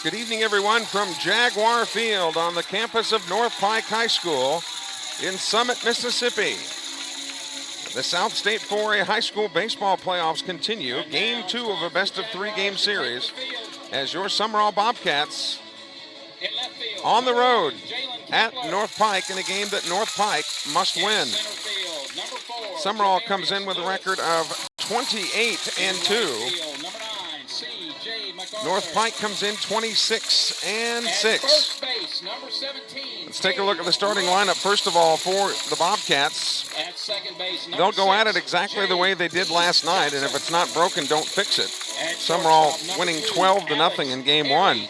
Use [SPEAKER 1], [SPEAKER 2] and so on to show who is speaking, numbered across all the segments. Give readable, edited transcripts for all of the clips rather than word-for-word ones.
[SPEAKER 1] Good evening, everyone, from Jaguar Field on the campus of North Pike High School in Summit, Mississippi. The South State 4A High School baseball playoffs continue. Game 2 of a best-of-3 game series as your Sumrall Bobcats on the road at North Pike in a game that North Pike must win. Sumrall comes in with a record of 28-2. North Pike comes in 26-6. Let's take a look at the starting lineup. First of all, for the Bobcats, they'll go at it exactly the way they did last night, and if it's not broken, don't fix it. Sumrall winning 12-0 in game 1.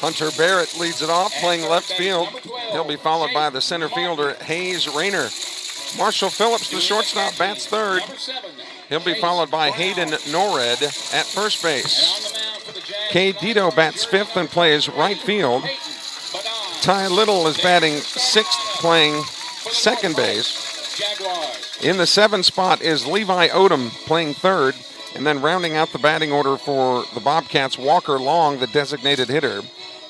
[SPEAKER 1] Hunter Barrett leads it off, playing left field. He'll be followed by the center fielder, Hayes Rayner. Marshall Phillips, the shortstop, bats third. He'll be followed by Hayden Norred at first base. Kay Dito bats fifth and plays right field. Ty Little is batting sixth, playing second base. In the 7 spot is Levi Odom playing third. And then rounding out the batting order for the Bobcats, Walker Long, the designated hitter.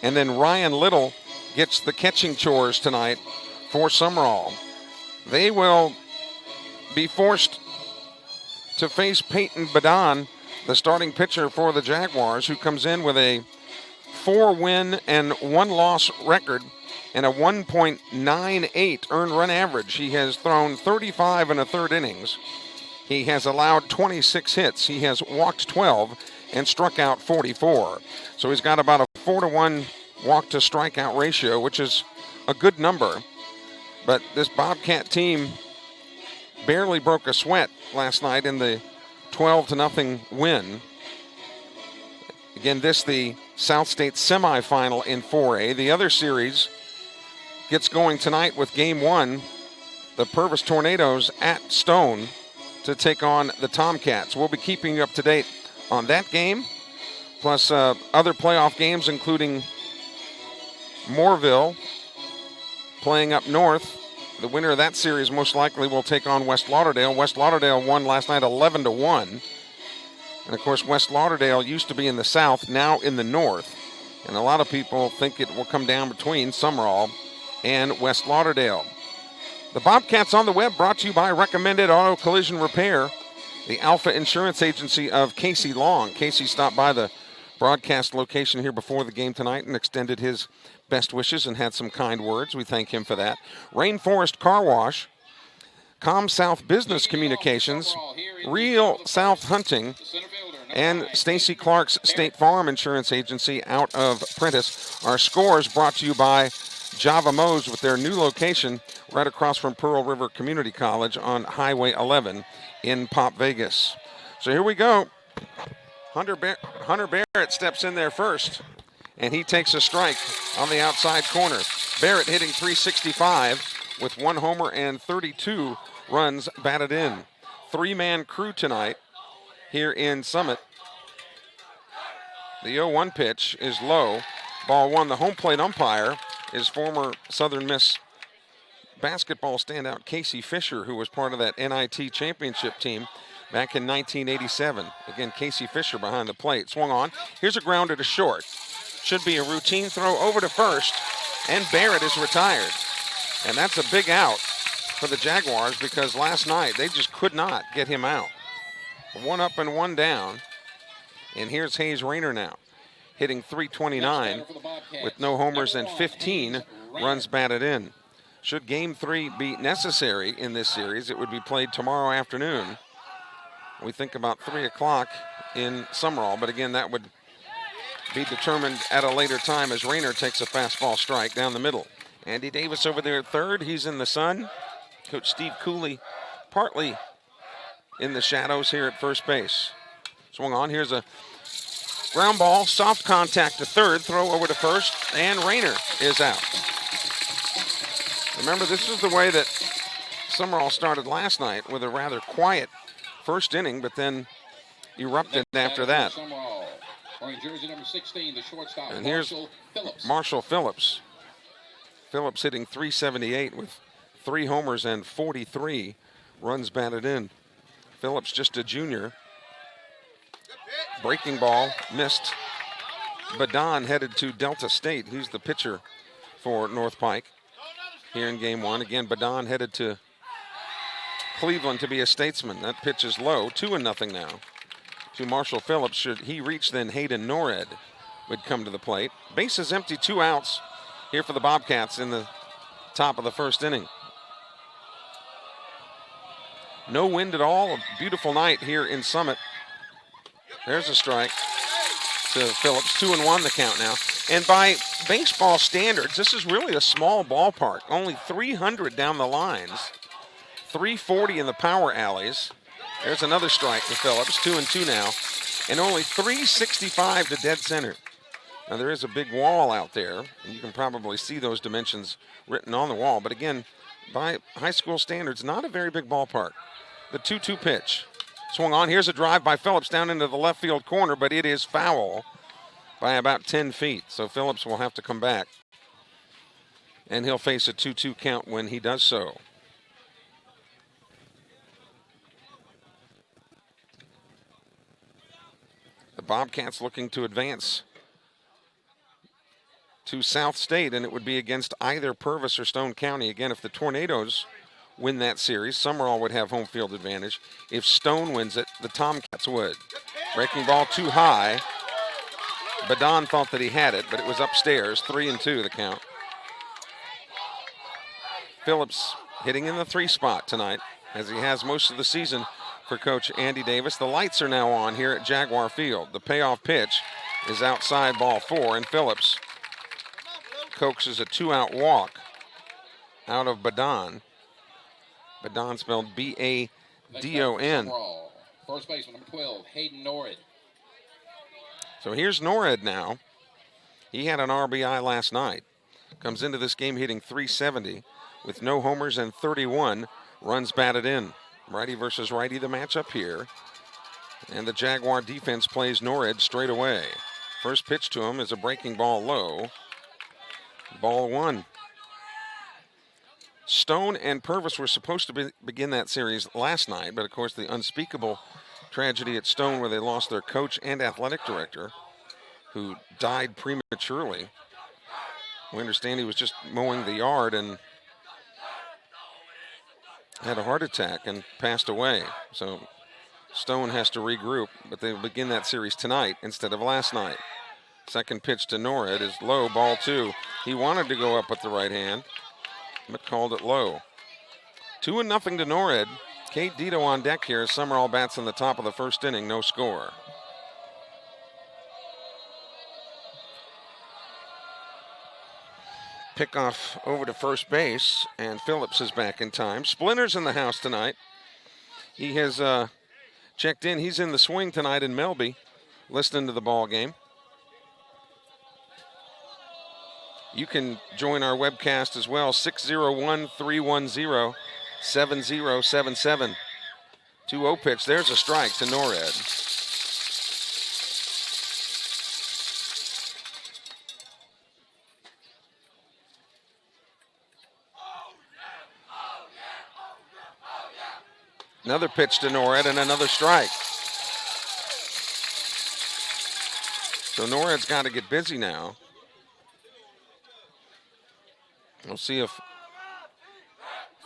[SPEAKER 1] And then Ryan Little gets the catching chores tonight for Sumrall. They will be forced to face Peyton Badon, the starting pitcher for the Jaguars, who comes in with a 4-win and 1-loss record and a 1.98 earned run average. He has thrown 35 1/3 innings. He has allowed 26 hits. He has walked 12 and struck out 44. So he's got about a 4-to-1 walk to strikeout ratio, which is a good number. But this Bobcat team barely broke a sweat last night in the 12-0 win. Again, this the South State semifinal in 4A. The other series gets going tonight with game 1, the Purvis Tornadoes at Stone to take on the Tomcats. We'll be keeping you up to date on that game, plus other playoff games, including Moorville playing up north. The winner of that series most likely will take on West Lauderdale. West Lauderdale won last night 11-1. And of course, West Lauderdale used to be in the south, now in the north. And a lot of people think it will come down between Sumrall and West Lauderdale. The Bobcats on the Web brought to you by Recommended Auto Collision Repair, the Alpha Insurance Agency of Casey Long. Casey stopped by the broadcast location here before the game tonight and extended his best wishes and had some kind words. We thank him for that. Rainforest Car Wash, Com South Business Communications, Real South Hunting, and Stacy Clark's State Farm Insurance Agency out of Prentice. Our scores brought to you by Java Mo's with their new location right across from Pearl River Community College on Highway 11 in Pop Vegas. So here we go. Hunter Barrett steps in there first, and he takes a strike on the outside corner. Barrett hitting .365 with 1 homer and 32 runs batted in. 3-man crew tonight here in Summit. The 0-1 pitch is low. Ball 1. The home plate umpire is former Southern Miss basketball standout Casey Fisher, who was part of that NIT championship team back in 1987. Again, Casey Fisher behind the plate. Swung on. Here's a grounder to short. Should be a routine throw over to first, and Barrett is retired. And that's a big out for the Jaguars because last night they just could not get him out. 1 up and 1 down. And here's Hayes Rayner now, hitting .329 with no homers and 15 runs batted in. Should game 3 be necessary in this series, it would be played tomorrow afternoon. We think about 3 o'clock in Sumrall, but again, that would be determined at a later time as Rayner takes a fastball strike down the middle. Andy Davis over there at third. He's in the sun. Coach Steve Cooley partly in the shadows here at first base. Swung on. Here's a ground ball, soft contact to third, throw over to first, and Rayner is out. Remember, this is the way that Sumrall started last night, with a rather quiet first inning, but then erupted after that. And here's Marshall Phillips. Phillips hitting .378 with 3 homers and 43 runs batted in. Phillips just a junior. Breaking ball missed Badon headed to Delta State. He's the pitcher for North Pike here in game one. Again, Badon headed to Cleveland to be a statesman. That pitch is low, 2-0 now to Marshall Phillips. Should he reach, then Hayden Norred would come to the plate. Base is empty, 2 outs here for the Bobcats in the top of the first inning. No wind at all. A beautiful night here in Summit. There's a strike to Phillips. 2-1 the count now. And by baseball standards, this is really a small ballpark. Only 300 down the lines. 340 in the power alleys. There's another strike to Phillips. 2-2 now. And only 365 to dead center. Now there is a big wall out there, and you can probably see those dimensions written on the wall. But again, by high school standards, not a very big ballpark. The 2-2 pitch. Swung on. Here's a drive by Phillips down into the left field corner, but it is foul by about 10 feet. So Phillips will have to come back. And he'll face a 2-2 count when he does so. The Bobcats looking to advance to South State, and it would be against either Purvis or Stone County. Again, if the Tornadoes win that series, Sumrall would have home field advantage. If Stone wins it, the Tomcats would. Breaking ball too high. Badon thought that he had it, but it was upstairs. 3-2 the count. Phillips hitting in the 3 spot tonight, as he has most of the season for Coach Andy Davis. The lights are now on here at Jaguar Field. The payoff pitch is outside, ball 4, and Phillips coaxes a 2-out walk out of Badon. Badon spelled B-A-D-O-N.
[SPEAKER 2] First baseman, number 12, Hayden Norred.
[SPEAKER 1] So here's Norred now. He had an RBI last night. Comes into this game hitting .370 with no homers and 31 runs batted in. Righty versus righty, the matchup here. And the Jaguar defense plays Norred straight away. First pitch to him is a breaking ball low. Ball 1. Stone and Purvis were supposed to begin that series last night, but of course the unspeakable tragedy at Stone where they lost their coach and athletic director, who died prematurely. We understand he was just mowing the yard and had a heart attack and passed away. So Stone has to regroup, but they'll begin that series tonight instead of last night. Second pitch to Norred is low, ball 2. He wanted to go up with the right hand, but called it low. 2-0 to Norred. Kate Dito on deck here. Sumrall bats in the top of the first inning, no score. Pickoff over to first base, and Phillips is back in time. Splinter's in the house tonight. He has checked in. He's in the swing tonight in Melby, listening to the ball game. You can join our webcast as well, 601-310-7077. 2-0 pitch. There's a strike to Norred. Another pitch to Norred and another strike. So Norred's got to get busy now. We'll see if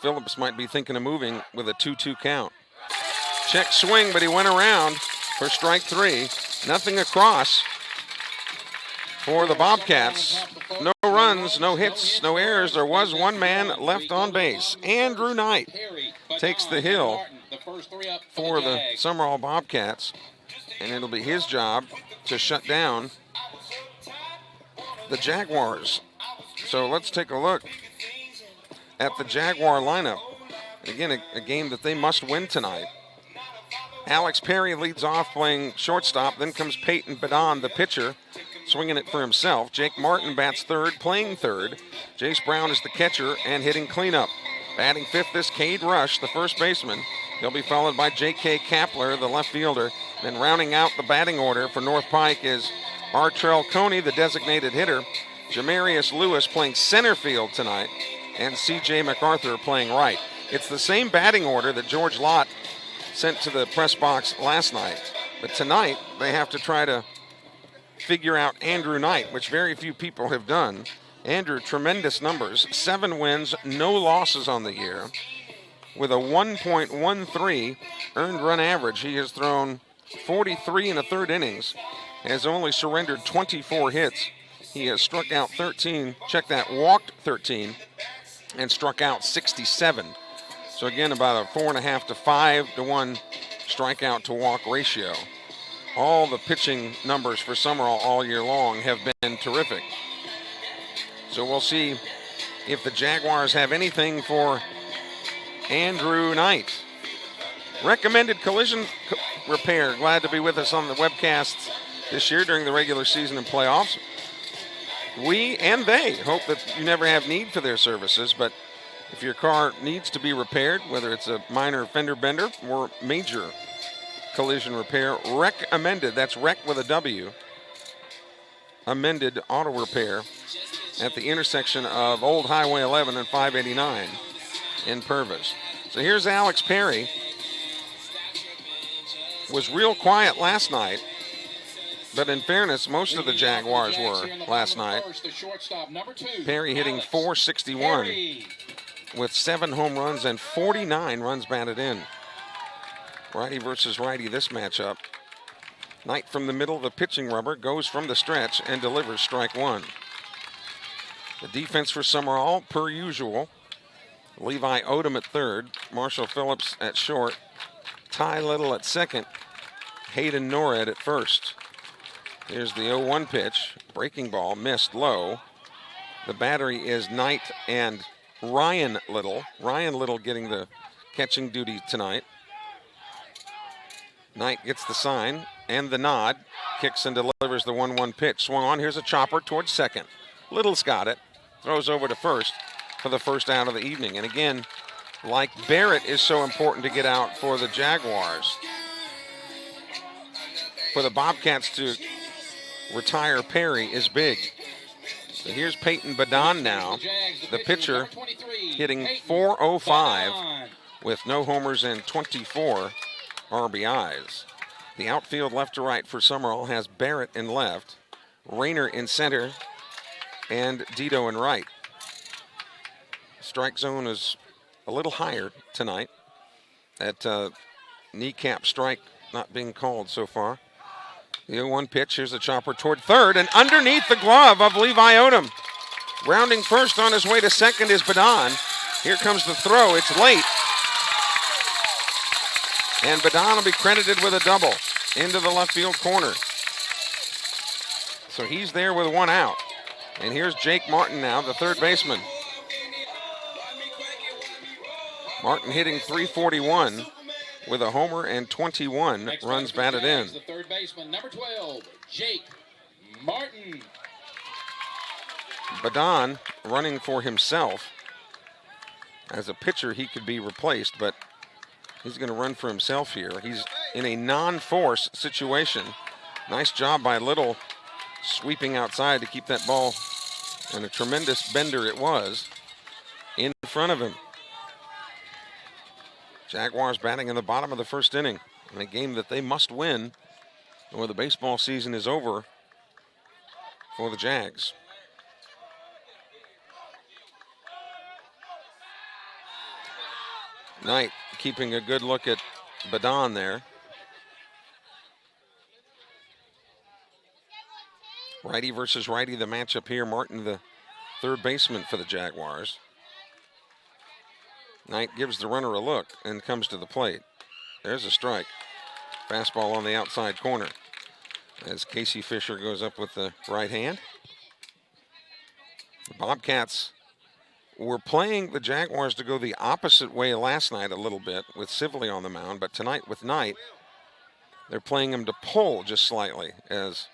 [SPEAKER 1] Phillips might be thinking of moving with a 2-2 count. Check swing, but he went around for strike 3. Nothing across for the Bobcats. No runs, no hits, no errors. There was one man left on base. Andrew Knight takes the hill for the Sumrall Bobcats, and it'll be his job to shut down the Jaguars. So let's take a look at the Jaguar lineup. Again, a game that they must win tonight. Alex Perry leads off playing shortstop. Then comes Peyton Badon, the pitcher, swinging it for himself. Jake Martin bats third, playing third. Jace Brown is the catcher and hitting cleanup. Batting fifth is Cade Rush, the first baseman. He'll be followed by J.K. Kapler, the left fielder. Then rounding out the batting order for North Pike is Artrell Coney, the designated hitter. Jamarius Lewis playing center field tonight, and C.J. MacArthur playing right. It's the same batting order that George Lott sent to the press box last night, but tonight they have to try to figure out Andrew Knight, which very few people have done. Andrew, tremendous numbers, 7 wins, no losses on the year. With a 1.13 earned run average, he has thrown 43 and a third innings, has only surrendered 24 hits. He has struck out 13, check that, walked 13, and struck out 67. So again, about a 4.5 to 5 to 1 strikeout to walk ratio. All the pitching numbers for Sumrall all year long have been terrific. So we'll see if the Jaguars have anything for Andrew Knight. Recommended collision repair. Glad to be with us on the webcasts this year during the regular season and playoffs. We and they hope that you never have need for their services, but if your car needs to be repaired, whether it's a minor fender bender or major collision repair, recommended, that's rec with a W, amended auto repair at the intersection of Old Highway 11 and 589 in Purvis. So here's Alex Perry. Was real quiet last night, but in fairness, most of the Jaguars were last night. Perry hitting .461 with 7 home runs and 49 runs batted in. Righty versus righty this matchup. Knight from the middle of the pitching rubber goes from the stretch and delivers strike 1. The defense for Sumrall, per usual. Levi Odom at third, Marshall Phillips at short, Ty Little at second, Hayden Norred at first. Here's the 0-1 pitch, breaking ball, missed low. The battery is Knight and Ryan Little. Ryan Little getting the catching duty tonight. Knight gets the sign and the nod, kicks and delivers the 1-1 pitch. Swung on, here's a chopper towards second. Little's got it, throws over to first for the first out of the evening. And again, like Barrett is so important to get out for the Jaguars, for the Bobcats to retire Perry is big. So here's Peyton Badon now, the pitcher, hitting .405 with no homers and 24 RBIs. The outfield left to right for Sumrall has Barrett in left, Rayner in center, and Dito in right. Strike zone is a little higher tonight. That kneecap strike not being called so far. The 0-1 pitch, here's a chopper toward third, and underneath the glove of Levi Odom. Rounding first on his way to second is Badon. Here comes the throw, it's late. And Badon will be credited with a double into the left field corner. So he's there with 1 out. And here's Jake Martin now, the third baseman. Martin hitting .341 with a homer and 21 runs batted in.
[SPEAKER 2] The third baseman, number 12, Jake Martin.
[SPEAKER 1] Badon running for himself. As a pitcher, he could be replaced, but he's going to run for himself here. He's in a non-force situation. Nice job by Little sweeping outside to keep that ball, and a tremendous bender it was, in front of him. Jaguars batting in the bottom of the first inning in a game that they must win or the baseball season is over for the Jags. Knight keeping a good look at Badon there. Righty versus righty, the matchup here. Martin, the third baseman for the Jaguars. Knight gives the runner a look and comes to the plate. There's a strike. Fastball on the outside corner as Casey Fisher goes up with the right hand. The Bobcats were playing the Jaguars to go the opposite way last night a little bit with Sibley on the mound, but tonight with Knight, they're playing him to pull just slightly as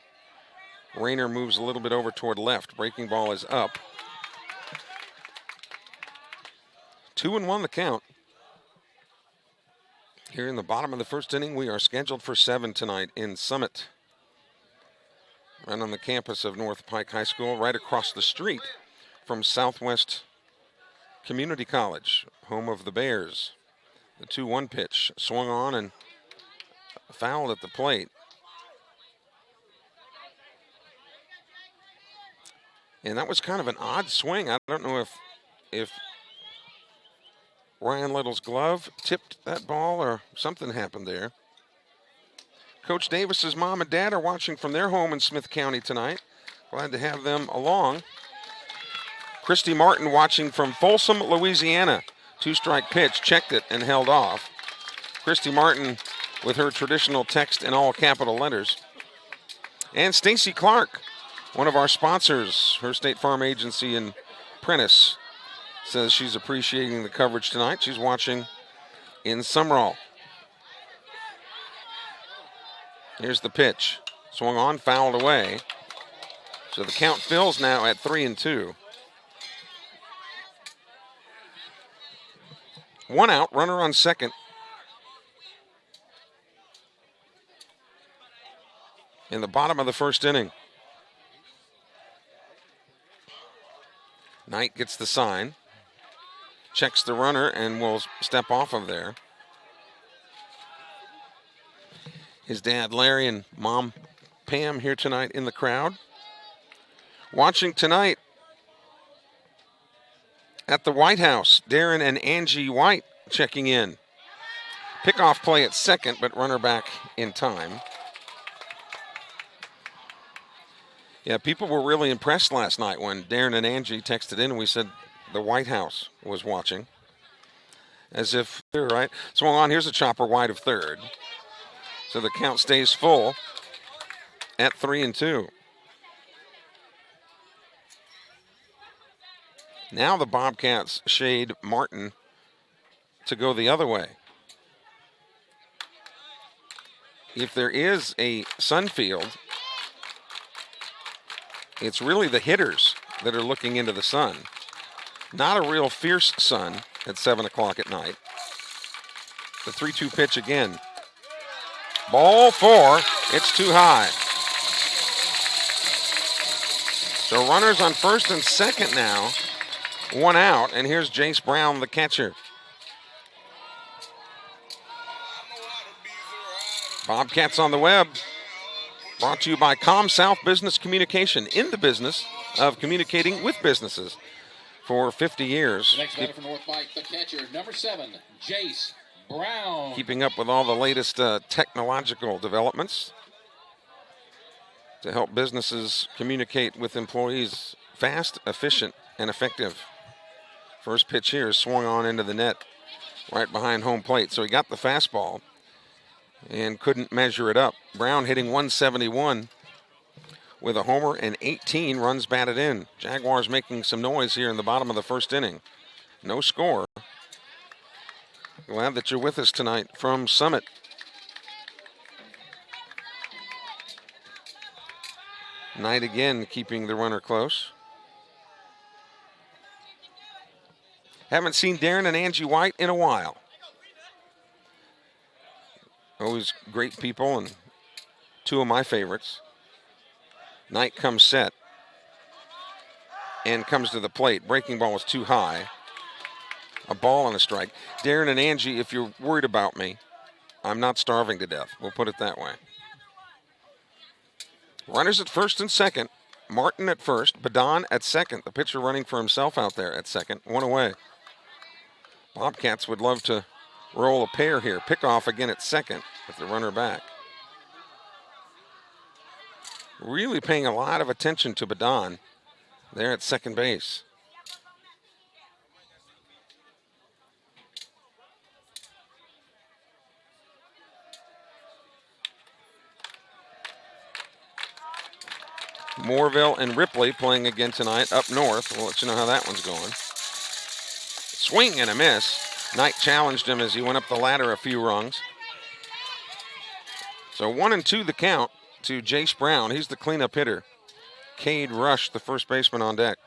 [SPEAKER 1] Rayner moves a little bit over toward left. Breaking ball is up. 2-1 the count. Here in the bottom of the first inning, we are scheduled for 7 tonight in Summit. Right on the campus of North Pike High School, right across the street from Southwest Community College, home of the Bears. The 2-1 pitch swung on and fouled at the plate. And that was kind of an odd swing. I don't know if Ryan Little's glove tipped that ball or something happened there. Coach Davis's mom and dad are watching from their home in Smith County tonight. Glad to have them along. Christy Martin watching from Folsom, Louisiana. 2-strike pitch, checked it and held off. Christy Martin with her traditional text in all capital letters. And Stacy Clark, one of our sponsors, her State Farm agency in Prentice, says she's appreciating the coverage tonight. She's watching in Sumrall. Here's the pitch. Swung on, fouled away. So the count fills now at 3-2. 1 out, runner on second. In the bottom of the first inning. Knight gets the sign. Checks the runner and will step off of there. His dad Larry and mom Pam here tonight in the crowd. Watching tonight at the White House, Darren and Angie White checking in. Pickoff play at second, but runner back in time. Yeah, people were really impressed last night when Darren and Angie texted in and we said the White House was watching. As if they're right. Swung on, here's a chopper wide of third. So the count stays full at 3-2. Now the Bobcats shade Martin to go the other way. If there is a sun field, it's really the hitters that are looking into the sun. Not a real fierce sun at 7 o'clock at night. The 3-2 pitch again. Ball 4, it's too high. So runners on first and second now. 1 out, and here's Jace Brown, the catcher. Bobcats on the web. Brought to you by ComSouth Business Communication, in the business of communicating with businesses for 50 years.
[SPEAKER 2] The next batter for North Pike, the catcher, number 7, Jace Brown.
[SPEAKER 1] Keeping up with all the latest technological developments to help businesses communicate with employees fast, efficient, and effective. First pitch here is swung on into the net right behind home plate. So he got the fastball and couldn't measure it up. Brown hitting 171 with a homer and 18 runs batted in. Jaguars making some noise here in the bottom of the first inning. No score. Glad that you're with us tonight from Summit. Knight again keeping the runner close. Haven't seen Darren and Angie White in a while. Always great people and 2 of my favorites. Knight comes set and comes to the plate. Breaking ball was too high. A ball and a strike. Darren and Angie, if you're worried about me, I'm not starving to death. We'll put it that way. Runners at first and second. Martin at first. Badon at second. The pitcher running for himself out there at second. 1 away. Bobcats would love to roll a pair here. Pickoff again at second with the runner back. Really paying a lot of attention to Badon there at second base. Moorville and Ripley playing again tonight up north. We'll let you know how that one's going. Swing and a miss. Knight challenged him as he went up the ladder a few rungs. So 1-2 the count to Jace Brown. He's the cleanup hitter. Cade Rush, the first baseman, on deck.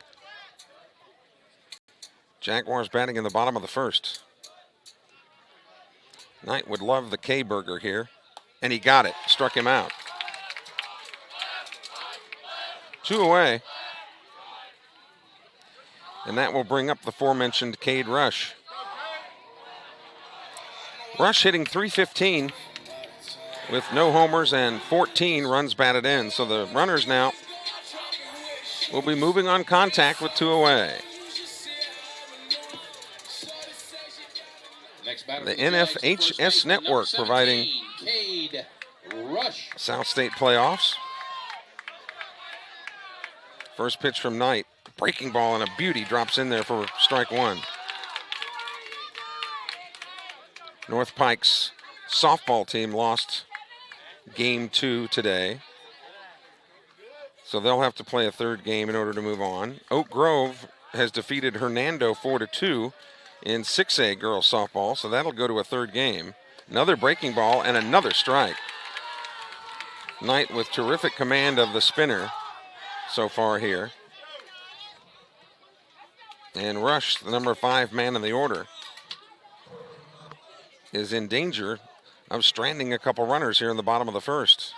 [SPEAKER 1] Jaguars batting in the bottom of the first. Knight would love the K-burger here, and he got it. Struck him out. 2 away. And that will bring up the aforementioned Cade Rush. Rush hitting .315 with no homers and 14 runs batted in. So the runners now will be moving on contact with 2 away. The NFHS Network providing South State playoffs. First pitch from Knight. Breaking ball and a beauty drops in there for strike 1. North Pike's softball team lost game 2 today, so they'll have to play a 3rd game in order to move on. Oak Grove has defeated Hernando 4-2 in 6A girls softball, so that'll go to a 3rd game. Another breaking ball and another strike. Knight with terrific command of the spinner so far here. And Rush, the number 5 man in the order, is in danger of stranding a couple runners here in the bottom of the 1st.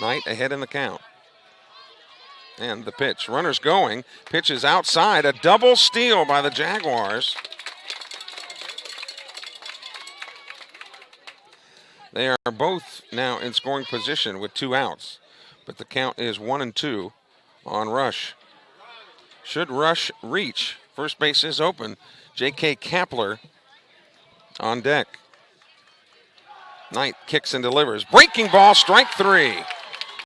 [SPEAKER 1] Knight ahead in the count. And the pitch. Runners going. Pitch is outside. A double steal by the Jaguars. They are both now in scoring position with 2 outs. But the count is 1-2 on Rush. Should Rush reach, first base is open. J.K. Kapler on deck. Knight kicks and delivers. Breaking ball, strike 3.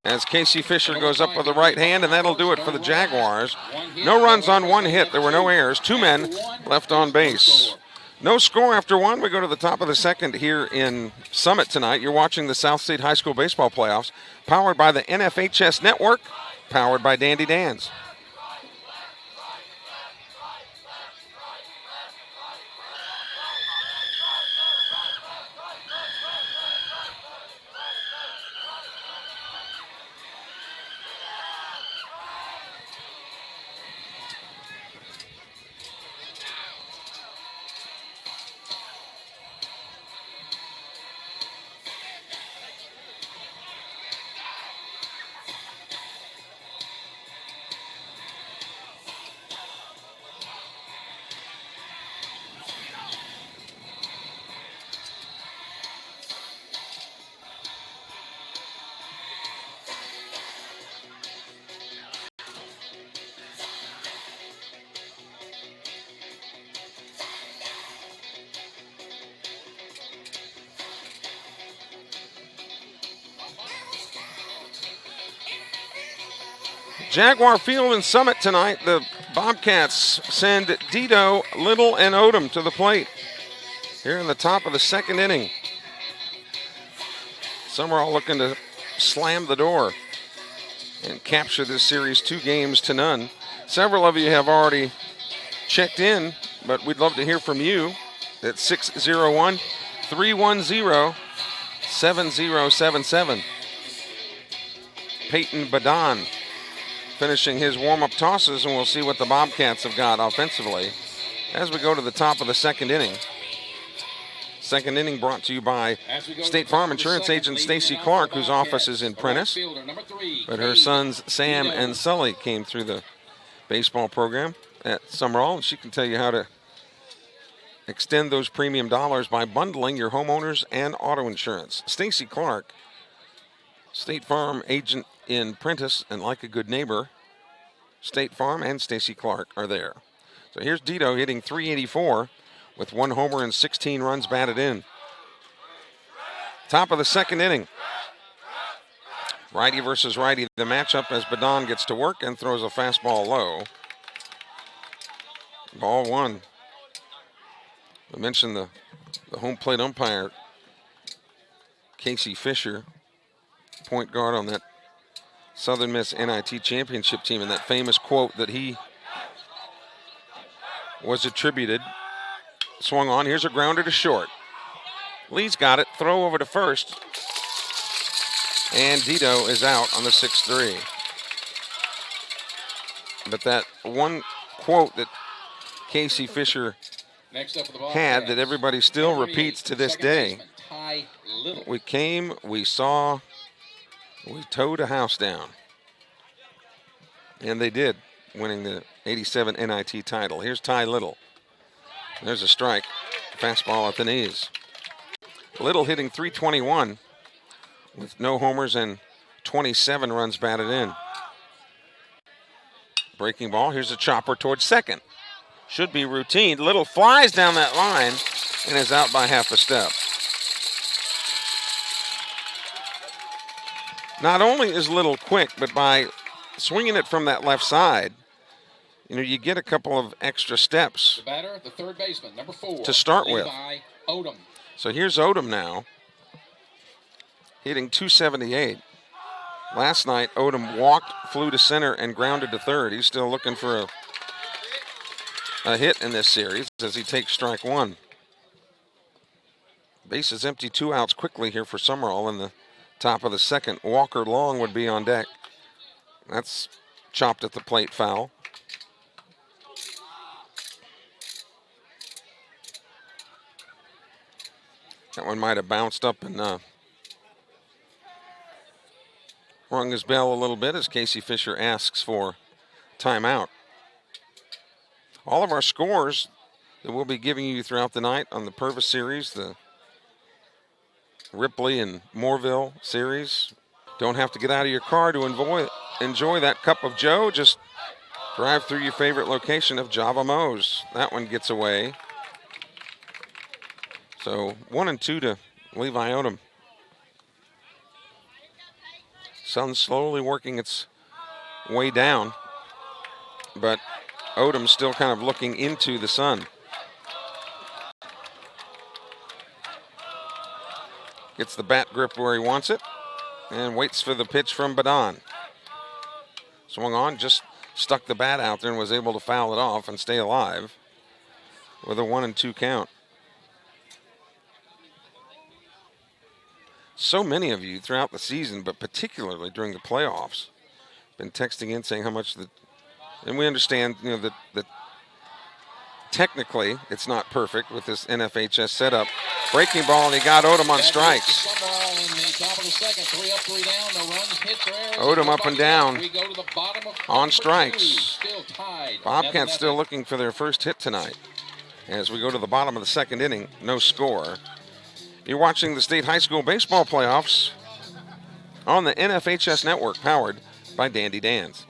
[SPEAKER 1] As Casey Fisher goes up with the right hand, and that'll do it for the Jaguars. No runs on 1 hit. There were no errors. 2 men left on base. No score after 1. We go to the top of the 2nd here in Summit tonight. You're watching the South State High School Baseball Playoffs, powered by the NFHS Network, powered by Dandy Dan's. Jaguar Field in Summit tonight. The Bobcats send Dito, Little, and Odom to the plate here in the top of the 2nd inning. Sumrall looking to slam the door and capture this series 2-0. Several of you have already checked in, but we'd love to hear from you at 601-310-7077. Peyton Badon finishing his warm-up tosses, and we'll see what the Bobcats have got offensively as we go to the top of the 2nd inning. 2nd inning brought to you by State Farm Insurance agent Stacy Clark, whose office is in Prentice. But her sons Sam and Sully came through the baseball program at Sumrall, and she can tell you how to extend those premium dollars by bundling your homeowners and auto insurance. Stacy Clark, State Farm agent in Prentice, and like a good neighbor, State Farm and Stacy Clark are there. So here's Dito hitting .384 with 1 homer and 16 runs batted in. Top of the 2nd inning. Righty versus righty, the matchup as Badon gets to work and throws a fastball low. Ball 1. I mentioned the home plate umpire, Casey Fisher, point guard on that Southern Miss NIT championship team, and that famous quote that he was attributed. Swung on. Here's a grounder to short. Lee's got it. Throw over to first. And Dito is out on the 6-3. But that one quote that Casey Fisher had that everybody still repeats to this day. We came, we saw, we towed a house down. And they did, winning the 87 NIT title. Here's Ty Little. There's a strike. Fastball at the knees. Little hitting .321 with no homers and 27 runs batted in. Breaking ball. Here's a chopper towards second. Should be routine. Little flies down that line and is out by half a step. Not only is Little quick, but by swinging it from that left side, you get a couple of extra steps
[SPEAKER 2] the batter, the third baseman, number 4,
[SPEAKER 1] to start
[SPEAKER 2] Levi
[SPEAKER 1] with.
[SPEAKER 2] Odom.
[SPEAKER 1] So here's Odom now, hitting .278. Last night, Odom walked, flew to center, and grounded to third. He's still looking for a hit in this series as he takes strike one. Base is empty, 2 outs quickly here for Sumrall in the top of the second. Walker Long would be on deck. That's chopped at the plate, foul. That one might have bounced up and rung his bell a little bit as Casey Fisher asks for timeout. All of our scores that we'll be giving you throughout the night on the Purvis series, the Ripley and Moorville series. Don't have to get out of your car to enjoy that cup of Joe. Just drive through your favorite location of Java Mo's. That one gets away. So 1 and 2 to Levi Odom. Sun slowly working its way down, but Odom's still kind of looking into the sun. Gets the bat grip where he wants it and waits for the pitch from Badon. Swung on, just stuck the bat out there and was able to foul it off and stay alive with a 1 and 2 count. So many of you throughout the season, but particularly during the playoffs, been texting in saying how much and we understand, that technically it's not perfect with this NFHS setup. Breaking ball, and he got Odom on strikes. Odom up and down on strikes. Bobcats still looking for their first hit tonight. As we go to the bottom of the second inning, no score. You're watching the state high school baseball playoffs on the NFHS network, powered by Dandy Dan's.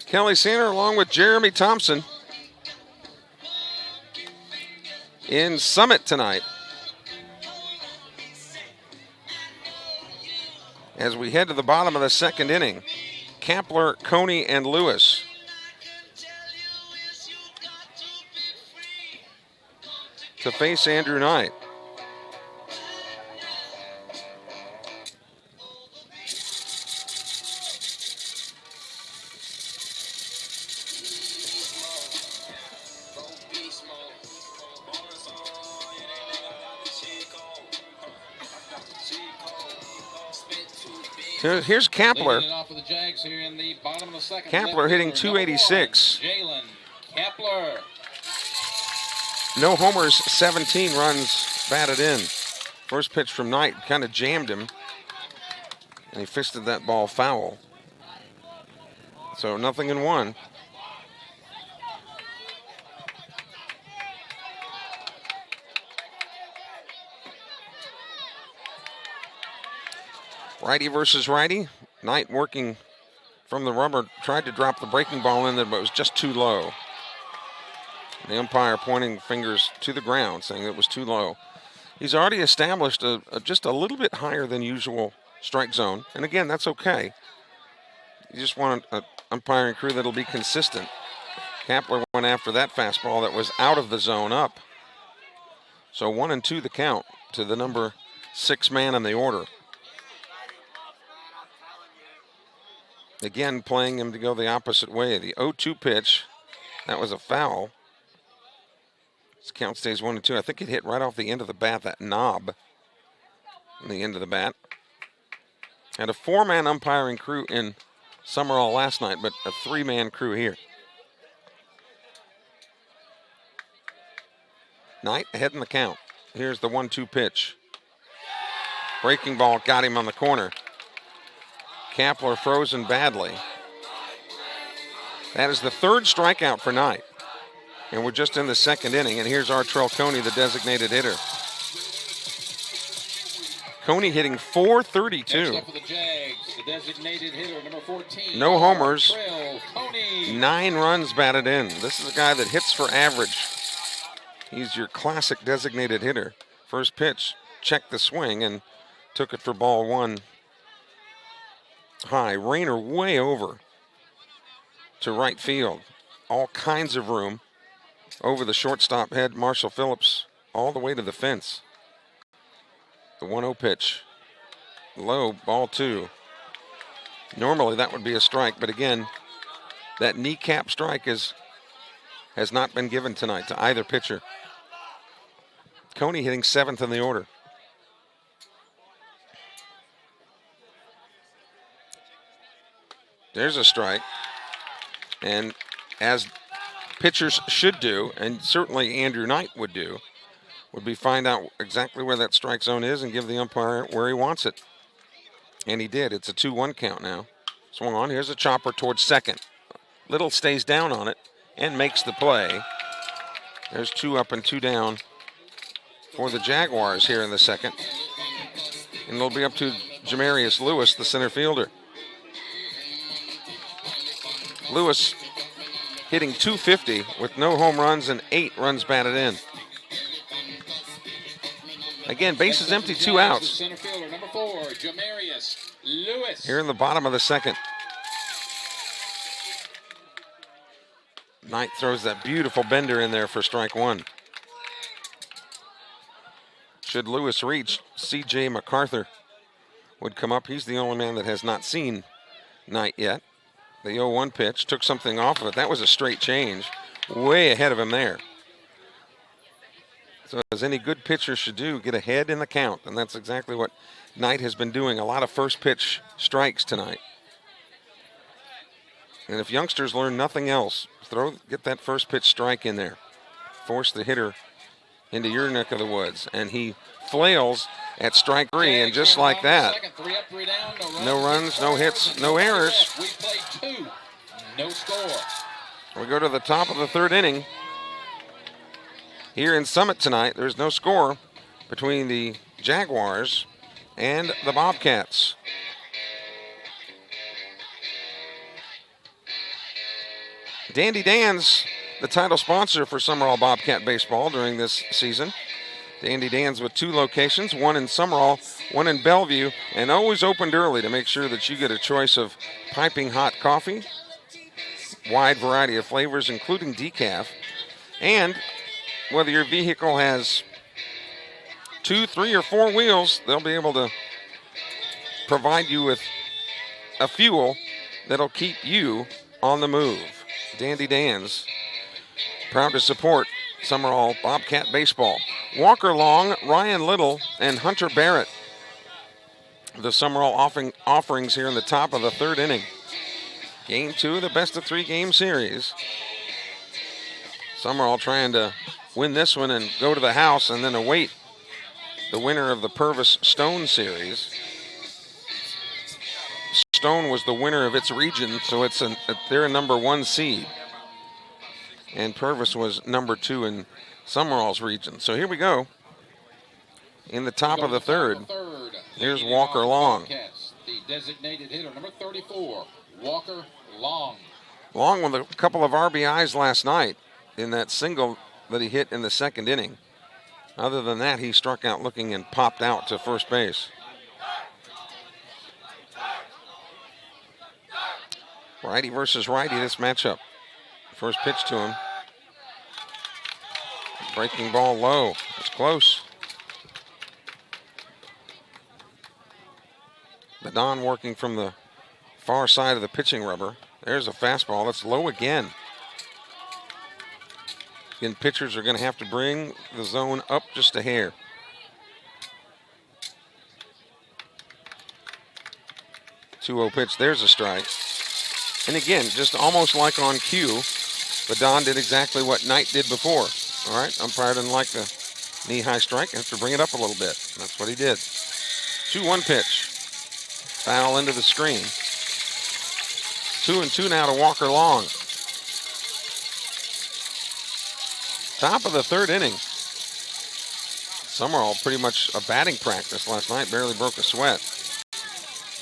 [SPEAKER 1] Kelly Sander along with Jeremy Thompson in Summit tonight. As we head to the bottom of the second inning, Kampler, Coney, and Lewis. To face Andrew Knight. Here's Kampler. Kampler hitting .286.
[SPEAKER 2] Jalen Kampler.
[SPEAKER 1] No homers, 17 runs batted in. First pitch from Knight kind of jammed him, and he fisted that ball foul. So 0-1. Righty versus righty. Knight working from the rubber, tried to drop the breaking ball in there, but it was just too low. The umpire pointing fingers to the ground, saying it was too low. He's already established just a little bit higher than usual strike zone, and again, that's okay. You just want an umpiring crew that'll be consistent. Kampler went after that fastball that was out of the zone up. So 1-2 the count to the number 6 man in the order. Again, playing him to go the opposite way. The 0-2 pitch, that was a foul. This count stays 1-2. I think it hit right off the end of the bat, that knob. in the end of the bat. Had a 4-man umpiring crew in Sumrall last night, but a 3-man crew here. Knight ahead in the count. Here's the 1-2 pitch. Breaking ball got him on the corner. Kapler frozen badly. That is the 3rd strikeout for Knight. And we're just in the 2nd inning, and here's Artrell Coney, the designated hitter. Coney hitting .432.
[SPEAKER 2] Next up for the Jags, the designated hitter, number 14.
[SPEAKER 1] No homers.
[SPEAKER 2] Artrell Coney.
[SPEAKER 1] 9 runs batted in. This is a guy that hits for average. He's your classic designated hitter. First pitch, checked the swing and took it for ball 1 high. Rayner way over to right field. All kinds of room over the shortstop head. Marshall Phillips all the way to the fence. The 1-0 pitch. Low, ball 2. Normally that would be a strike, but again, that kneecap strike has not been given tonight to either pitcher. Coney hitting 7th in the order. There's a strike. And as pitchers should do, and certainly Andrew Knight would do, would be find out exactly where that strike zone is and give the umpire where he wants it. And he did. It's a 2-1 count now. Swung on. Here's a chopper towards second. Little stays down on it and makes the play. There's 2 up and 2 down for the Jaguars here in the 2nd. And it'll be up to Jamarius Lewis, the center fielder. Lewis hitting .250 with no home runs and 8 runs batted in. Again, bases empty, 2 outs.
[SPEAKER 2] Center fielder, number 4, Jamarius Lewis.
[SPEAKER 1] Here in the bottom of the 2nd. Knight throws that beautiful bender in there for strike 1. Should Lewis reach, C.J. MacArthur would come up. He's the only man that has not seen Knight yet. The 0-1 pitch took something off of it. That was a straight change. Way ahead of him there. So as any good pitcher should do, get ahead in the count. And that's exactly what Knight has been doing. A lot of first pitch strikes tonight. And if youngsters learn nothing else, get that first pitch strike in there. Force the hitter into your neck of the woods. And he flails at strike 3, and just like that, no runs, no hits, no errors.
[SPEAKER 2] We played 2, no score.
[SPEAKER 1] We go to the top of the 3rd inning. Here in Summit tonight, there's no score between the Jaguars and the Bobcats. Dandy Dan's the title sponsor for Sumrall Bobcat Baseball during this season. Dandy Dan's with 2 locations, one in Sumrall, one in Bellevue, and always opened early to make sure that you get a choice of piping hot coffee, wide variety of flavors, including decaf, and whether your vehicle has 2, 3, or 4 wheels, they'll be able to provide you with a fuel that'll keep you on the move. Dandy Dan's, proud to support Sumrall Bobcat Baseball. Walker Long, Ryan Little, and Hunter Barrett, the Sumrall offerings here in the top of the 3rd inning. Game 2 of the best of 3 game series. Sumrall trying to win this one and go to the house and then await the winner of the Purvis Stone series. Stone was the winner of its region, so they're a number 1 seed. And Purvis was number 2 in Sumrall's region. So here we go. In the top of the 3rd, here's Walker Long.
[SPEAKER 2] The designated hitter, number 34, Walker Long.
[SPEAKER 1] Long with a couple of RBIs last night in that single that he hit in the 2nd inning. Other than that, he struck out looking and popped out to first base. Righty versus righty, this matchup. First pitch to him. Breaking ball low. It's close. The Don working from the far side of the pitching rubber. There's a fastball. That's low again. Again, pitchers are going to have to bring the zone up just a hair. 2-0 pitch. There's a strike. And again, just almost like on cue, Badon did exactly what Knight did before. All right, umpire didn't like the knee-high strike. Have to bring it up a little bit. That's what he did. 2-1 pitch. Foul into the screen. 2-2 now to Walker Long. Top of the third inning. Sumrall pretty much a batting practice last night. Barely broke a sweat.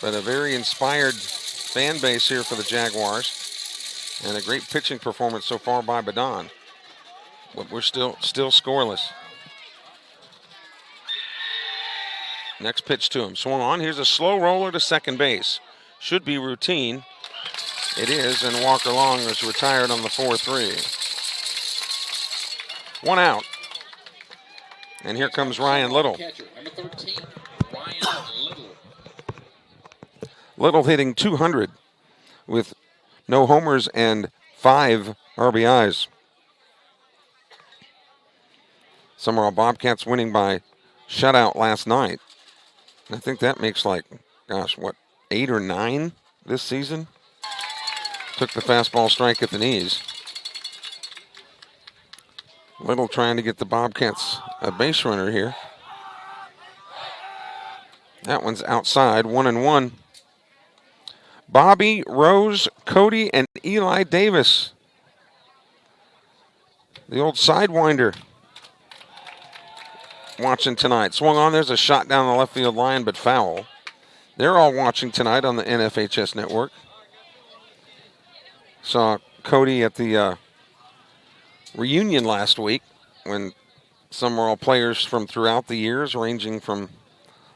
[SPEAKER 1] But a very inspired fan base here for the Jaguars. And a great pitching performance so far by Badon. But we're still scoreless. Next pitch to him. Swung on. Here's a slow roller to second base. Should be routine. It is, and Walker Long is retired on the 4-3. 1 out. And here comes Ryan Little.
[SPEAKER 2] Catcher, number 13, Ryan Little.
[SPEAKER 1] Little hitting 200 with no homers and 5 RBIs. Sumrall Bobcats winning by shutout last night. I think that makes like, gosh, what, 8 or 9 this season? Took the fastball strike at the knees. Little trying to get the Bobcats a base runner here. That one's outside, 1-1. Bobby, Rose, Cody, and Eli Davis. The old Sidewinder watching tonight. Swung on, there's a shot down the left field line, but foul. They're all watching tonight on the NFHS network. Saw Cody at the reunion last week when some were all players from throughout the years, ranging from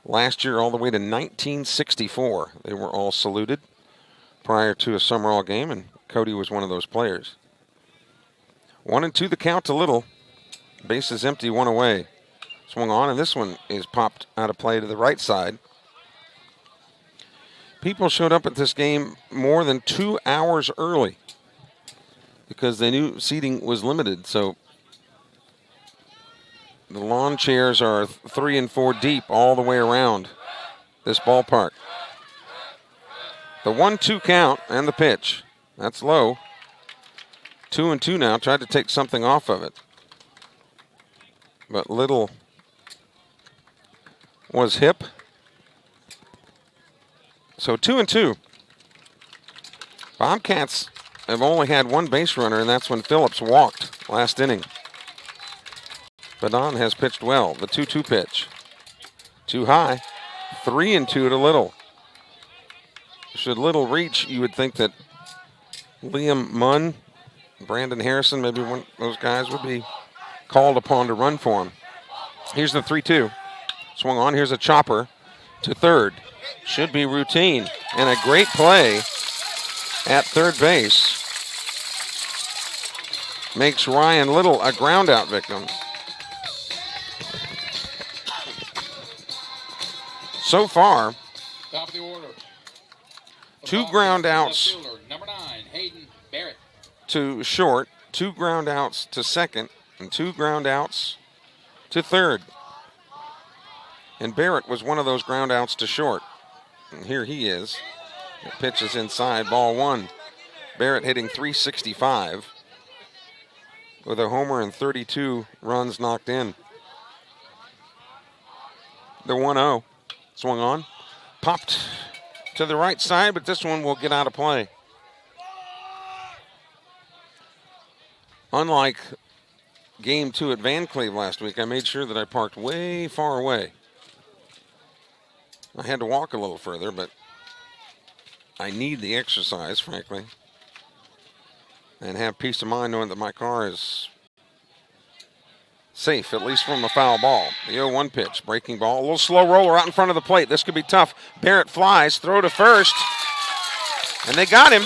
[SPEAKER 1] last year all the way to 1964. They were all saluted prior to a Sumrall game, and Cody was one of those players. 1-2 the count to Little. Base is empty, 1 away. Swung on, and this one is popped out of play to the right side. People showed up at this game more than 2 hours early because they knew seating was limited. So the lawn chairs are 3 and 4 deep all the way around this ballpark. The 1-2 count and the pitch. That's low. 2-2 now. Tried to take something off of it. But Little was hip. So 2-2. Bobcats have only had 1 base runner, and that's when Phillips walked last inning. Badon has pitched well. The 2-2 pitch. Too high. 3-2 to Little. Should Little reach, you would think that Liam Munn, Brandon Harrison, maybe one of those guys would be called upon to run for him. Here's the 3-2. Swung on. Here's a chopper to third. Should be routine. And a great play at third base makes Ryan Little a ground out victim. So far,
[SPEAKER 2] top of the order.
[SPEAKER 1] 2 ground outs
[SPEAKER 2] Fielder, number 9, Hayden Barrett.
[SPEAKER 1] to short, 2 ground outs to second, and 2 ground outs to third. And Barrett was one of those ground outs to short. And here he is. The pitch is inside, ball 1. Barrett hitting .365 with a homer and 32 runs knocked in. The 1-0. Swung on. Popped to the right side, but this one will get out of play. Unlike game 2 at Van Cleve last week, I made sure that I parked way far away. I had to walk a little further, but I need the exercise, frankly, and have peace of mind knowing that my car is safe, at least from a foul ball. The 0-1 pitch, breaking ball, a little slow roller out in front of the plate. This could be tough. Barrett flies, throw to first, and they got him.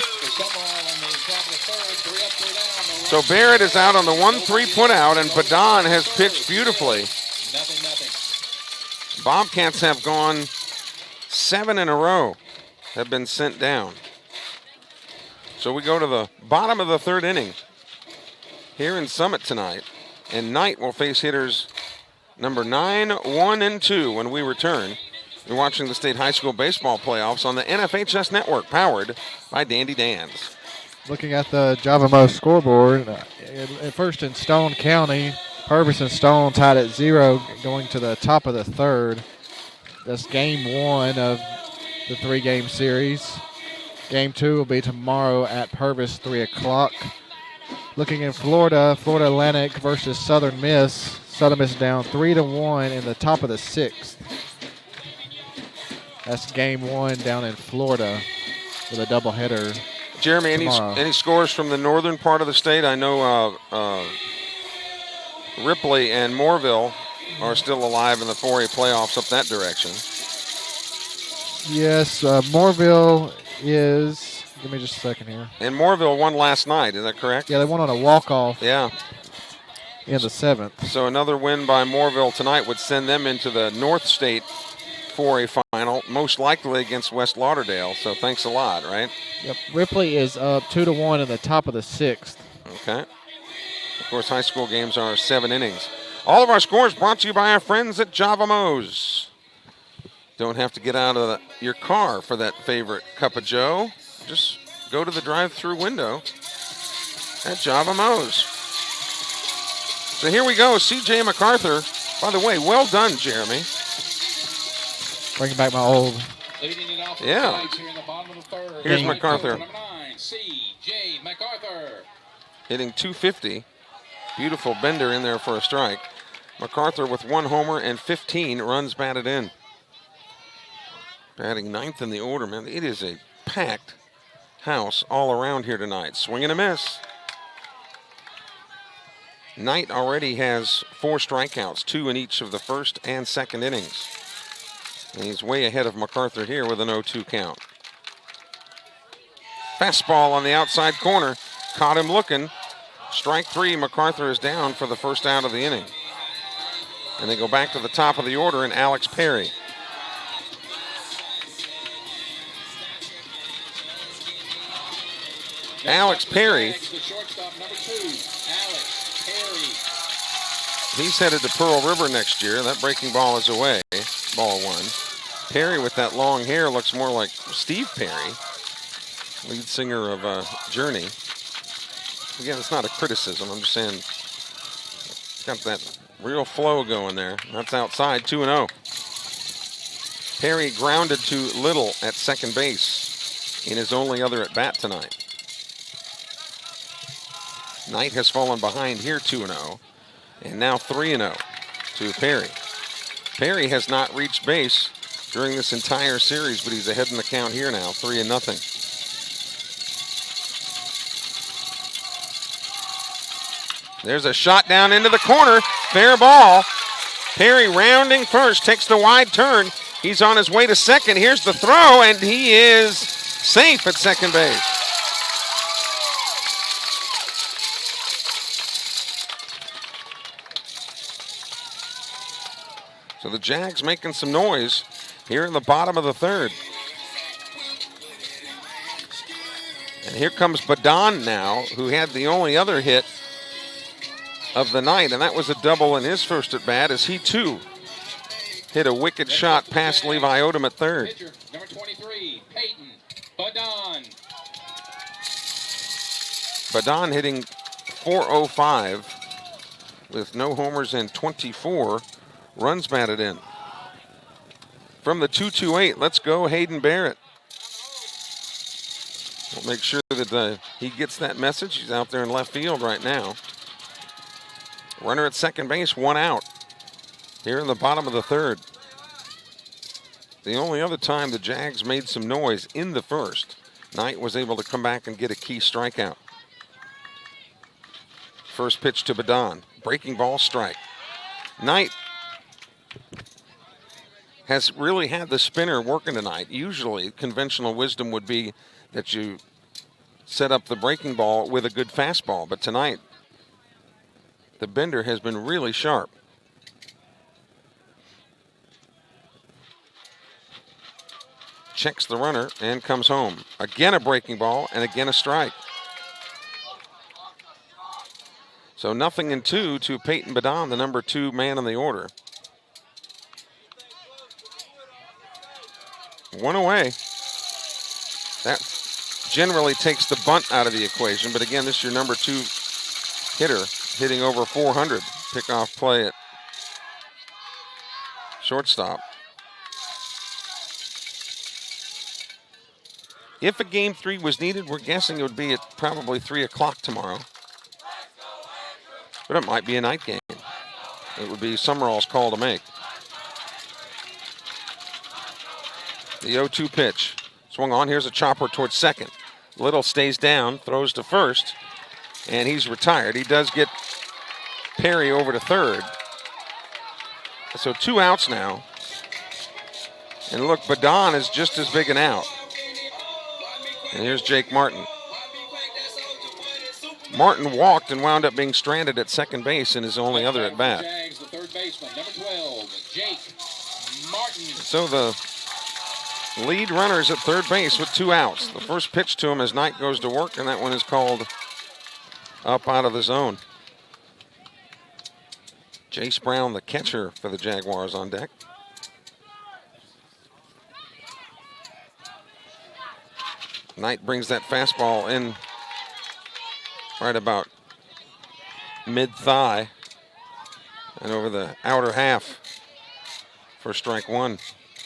[SPEAKER 1] So Barrett is out on the 1-3 put out, and Badon has pitched beautifully.
[SPEAKER 2] Nothing.
[SPEAKER 1] Bobcats have gone 7 in a row, have been sent down. So we go to the bottom of the third inning here in Summit tonight. And Knight will face hitters number 9, 1, and 2 when we return You're watching the state high school baseball playoffs on the NFHS network, powered by Dandy Dan's.
[SPEAKER 3] Looking at the Javamo scoreboard, at first in Stone County, Purvis and Stone tied at 0 going to the top of the third. That's game 1 of the 3-game series. Game 2 will be tomorrow at Purvis, 3 o'clock. Looking in Florida, Florida Atlantic versus Southern Miss. Southern Miss down 3-1 in the top of the 6th. That's game 1 down in Florida with a doubleheader.
[SPEAKER 1] Jeremy, any scores from the northern part of the state? I know Ripley and Moorville are still alive in the 4A playoffs up that direction.
[SPEAKER 3] Yes, Moorville is. Give me just a second here.
[SPEAKER 1] And Moorville won last night, is that correct?
[SPEAKER 3] Yeah, they won on a walk-off.
[SPEAKER 1] Yeah.
[SPEAKER 3] In the 7th.
[SPEAKER 1] So another win by Moorville tonight would send them into the North State 4A final, most likely against West Lauderdale. So thanks a lot, right?
[SPEAKER 3] Yep. Ripley is up 2-1 in the top of the 6th.
[SPEAKER 1] Okay. Of course, high school games are 7 innings. All of our scores brought to you by our friends at Javamos. Don't have to get out of your car for that favorite cup of joe. Just go to the drive-through window at Javamos. So here we go, C.J. MacArthur. By the way, well done, Jeremy.
[SPEAKER 3] Bringing back my old.
[SPEAKER 1] Yeah. Here's MacArthur.
[SPEAKER 2] Number 9, C.J. MacArthur.
[SPEAKER 1] Hitting .250. Beautiful bender in there for a strike. MacArthur with 1 homer and 15 runs batted in. Batting 9th in the order, man. It is a packed house all around here tonight. Swing and a miss. Knight already has 4 strikeouts, 2 in each of the first and second innings. And he's way ahead of MacArthur here with an 0-2 count. Fastball on the outside corner. Caught him looking. Strike 3, MacArthur is down for the first out of the inning. And they go back to the top of the order and Alex Perry. Alex Perry. He's headed to Pearl River next year. That breaking ball is away. Ball 1. Perry with that long hair looks more like Steve Perry, lead singer of Journey. Again, it's not a criticism. I'm just saying, got that real flow going there. That's outside, 2-0. Perry grounded to Little at second base in his only other at bat tonight. Knight has fallen behind here, 2-0, and now 3-0 to Perry. Perry has not reached base during this entire series, but he's ahead in the count here now, 3-0. There's a shot down into the corner, fair ball. Perry rounding first, takes the wide turn. He's on his way to second. Here's the throw, and he is safe at second base. So the Jags making some noise here in the bottom of the third. And here comes Badon now, who had the only other hit of the night, and that was a double in his first at bat, as he too hit a wicked shot past Levi Odom at third.
[SPEAKER 2] Pitcher, number 23, Peyton Badon.
[SPEAKER 1] Badon hitting .405 with no homers and 24 runs batted in. From the 2-2-8, let's go Hayden Barrett. We'll make sure that he gets that message. He's out there in left field right now. Runner at second base, 1 out here in the bottom of the third. The only other time the Jags made some noise in the first, Knight was able to come back and get a key strikeout. First pitch to Badon, breaking ball, strike. Knight has really had the spinner working tonight. Usually conventional wisdom would be that you set up the breaking ball with a good fastball, but tonight the bender has been really sharp. Checks the runner and comes home. Again a breaking ball and again a strike. So 0-2 to Peyton Badon, the number 2 man in the order. One away. That generally takes the bunt out of the equation, but again, this is your number 2 hitter, hitting over 400. Pickoff play at shortstop. If a game 3 was needed, we're guessing it would be at probably 3 o'clock tomorrow. But it might be a night game. It would be Sumrall's call to make. The 0-2 pitch. Swung on. Here's a chopper towards second. Little stays down, throws to first, and he's retired. He does get Perry over to third. So 2 outs now. And look, Badon is just as big an out. And here's Jake Martin. Martin walked and wound up being stranded at second base in his only other at bat.
[SPEAKER 2] Jags, the third baseman, number 12, Jake Martin.
[SPEAKER 1] So the lead runner's at third base with 2 outs. The first pitch to him as Knight goes to work, and that one is called up out of the zone. Jace Brown, the catcher for the Jaguars, on deck. Knight brings that fastball in right about mid-thigh and over the outer half for strike 1.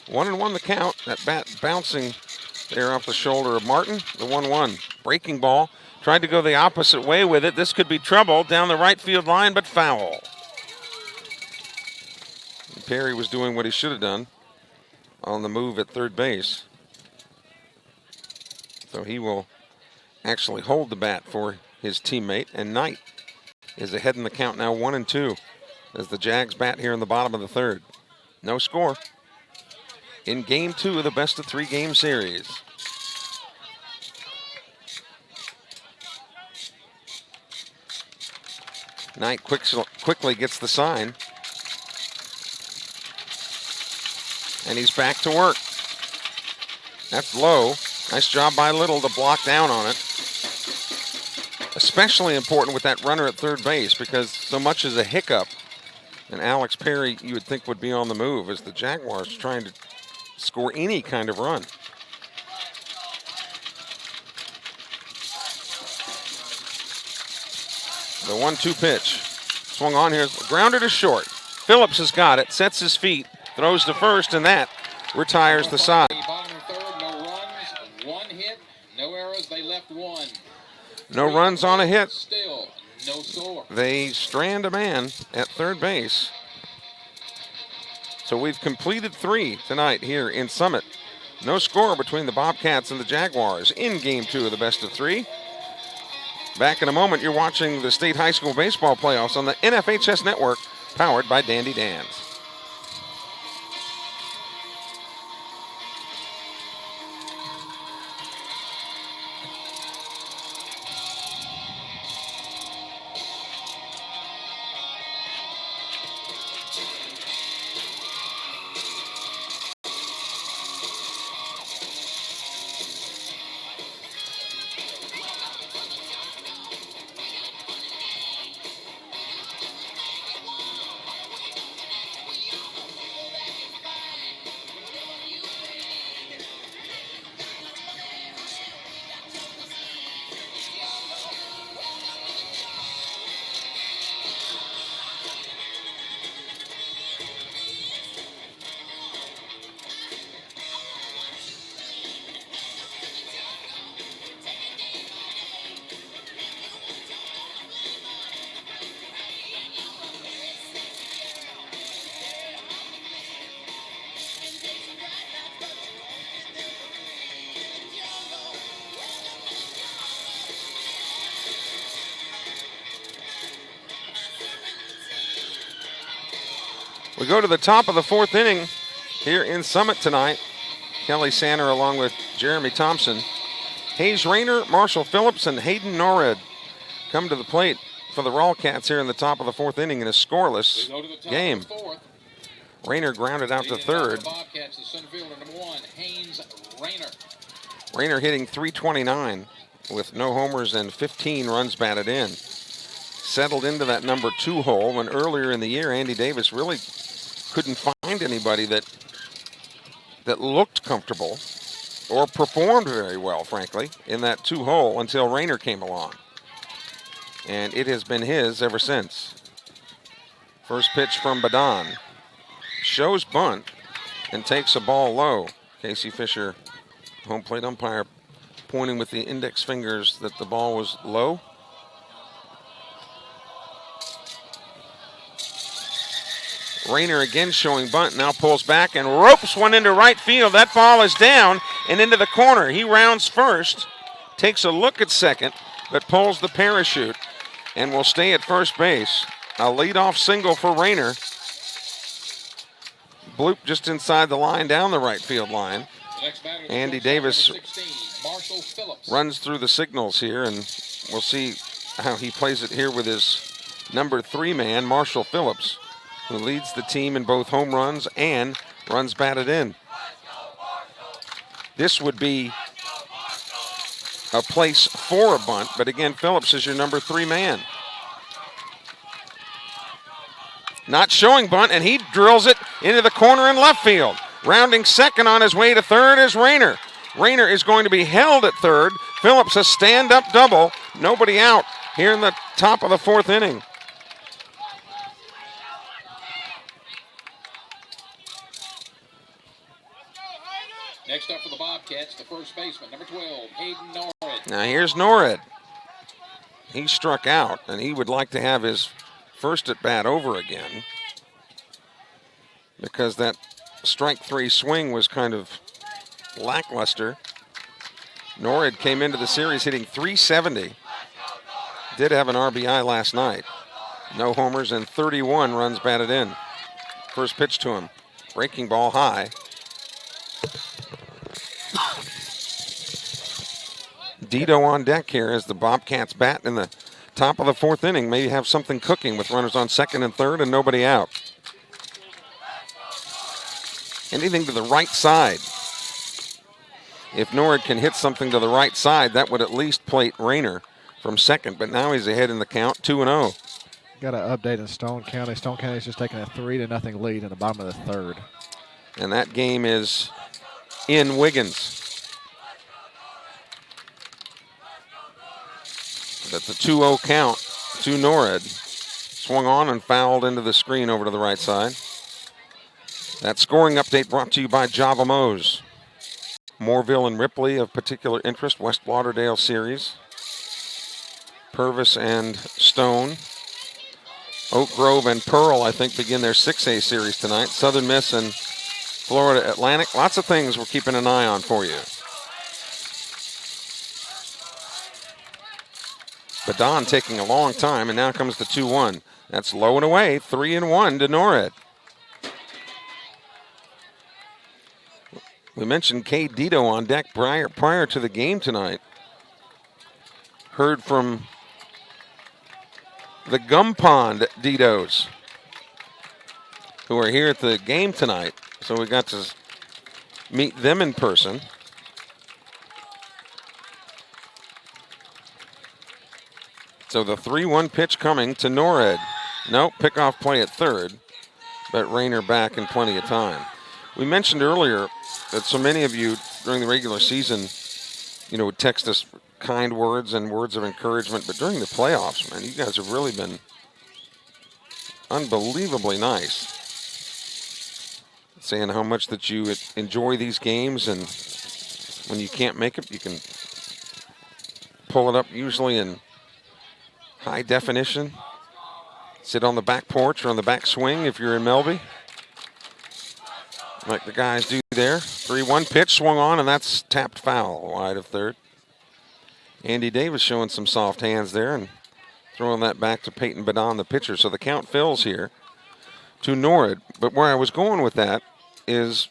[SPEAKER 1] 1-1 the count. That bat bouncing there off the shoulder of Martin. The 1-1. Breaking ball. Tried to go the opposite way with it. This could be trouble down the right field line, but foul. And Perry was doing what he should have done on the move at third base. So he will actually hold the bat for his teammate, and Knight is ahead in the count now, 1-2, as the Jags bat here in the bottom of the third. No score in game 2 of the best-of-3 game series. Knight quickly gets the sign, and he's back to work. That's low. Nice job by Little to block down on it. Especially important with that runner at third base, because so much as a hiccup, and Alex Perry you would think would be on the move as the Jaguars trying to score any kind of run. The 1-2 pitch. Swung on here, grounded to short. Phillips has got it, sets his feet, throws to first, and that retires the side.
[SPEAKER 2] No errors, they left 1.
[SPEAKER 1] No runs on a hit.
[SPEAKER 2] Still no score.
[SPEAKER 1] They strand a man at third base. So we've completed 3 tonight here in Summit. No score between the Bobcats and the Jaguars in game 2 of the best-of-3. Back in a moment, you're watching the state high school baseball playoffs on the NFHS network, powered by Dandy Dan's. We go to the top of the 4th inning here in Summit tonight. Kelly Sanner along with Jeremy Thompson. Hayes Rayner, Marshall Phillips, and Hayden Norred come to the plate for the Rawcats here in the top of the 4th inning in a scoreless game. Rayner grounded out to third.
[SPEAKER 2] Bobcats, the center fielder, number 1, Haynes Rayner.
[SPEAKER 1] Rayner hitting .329 with no homers and 15 runs batted in. Settled into that number 2 hole when earlier in the year Andy Davis really couldn't find anybody that that looked comfortable or performed very well, frankly, in that 2-hole until Rayner came along. And it has been his ever since. First pitch from Badon. Shows bunt and takes a ball low. Casey Fisher, home plate umpire, pointing with the index fingers that the ball was low. Rayner again showing bunt, now pulls back and ropes one into right field. That ball is down and into the corner. He rounds first, takes a look at second, but pulls the parachute and will stay at first base. A leadoff single for Rayner. Bloop just inside the line, down the right field line. Andy Davis runs through the signals here, and we'll see how he plays it here with his number 3 man, Marshall Phillips, who leads the team in both home runs and runs batted in. This would be a place for a bunt, but again, Phillips is your number 3 man. Not showing bunt, and he drills it into the corner in left field. Rounding second on his way to third is Rayner. Rayner is going to be held at third. Phillips a stand-up double. Nobody out here in the top of the 4th inning.
[SPEAKER 2] Next up for the Bobcats, the first baseman, number 12, Hayden Norrid.
[SPEAKER 1] Now here's Norrid. He struck out, and he would like to have his first at bat over again because that strike 3 swing was kind of lackluster. Norrid came into the series hitting .370. Did have an RBI last night. No homers and 31 runs batted in. First pitch to him. Breaking ball high. Dito on deck here as the Bobcats bat in the top of the 4th inning. Maybe have something cooking with runners on second and third and nobody out. Anything to the right side. If Norrid can hit something to the right side, that would at least plate Rayner from second, but now he's ahead in the count, 2-0.
[SPEAKER 3] Got an update in Stone County. Stone County's just taking a 3-0 lead in the bottom of the 3rd.
[SPEAKER 1] And that game is in Wiggins. That's a 2-0 count to Norrid. Swung on and fouled into the screen over to the right side. That scoring update brought to you by Java Mo's. Moorville and Ripley of particular interest, West Lauderdale series. Purvis and Stone. Oak Grove and Pearl, I think, begin their 6A series tonight. Southern Miss and Florida Atlantic. Lots of things we're keeping an eye on for you. Badon taking a long time, and now comes the 2-1. That's low and away, 3-1 to Norrid. We mentioned Kay Dito on deck prior to the game tonight. Heard from the Gum Pond Ditos, who are here at the game tonight. So we got to meet them in person. So the 3-1 pitch coming to Norrid. Nope, pickoff play at third, but Rayner back in plenty of time. We mentioned earlier that so many of you during the regular season, would text us kind words and words of encouragement, but during the playoffs, man, you guys have really been unbelievably nice. Saying how much that you enjoy these games, and when you can't make it, you can pull it up usually in high definition. Sit on the back porch or on the back swing if you're in Melby, like the guys do there. 3-1 pitch swung on, and that's tapped foul wide of third. Andy Davis showing some soft hands there and throwing that back to Peyton Badon, the pitcher. So the count fills here to Norrid. But where I was going with that is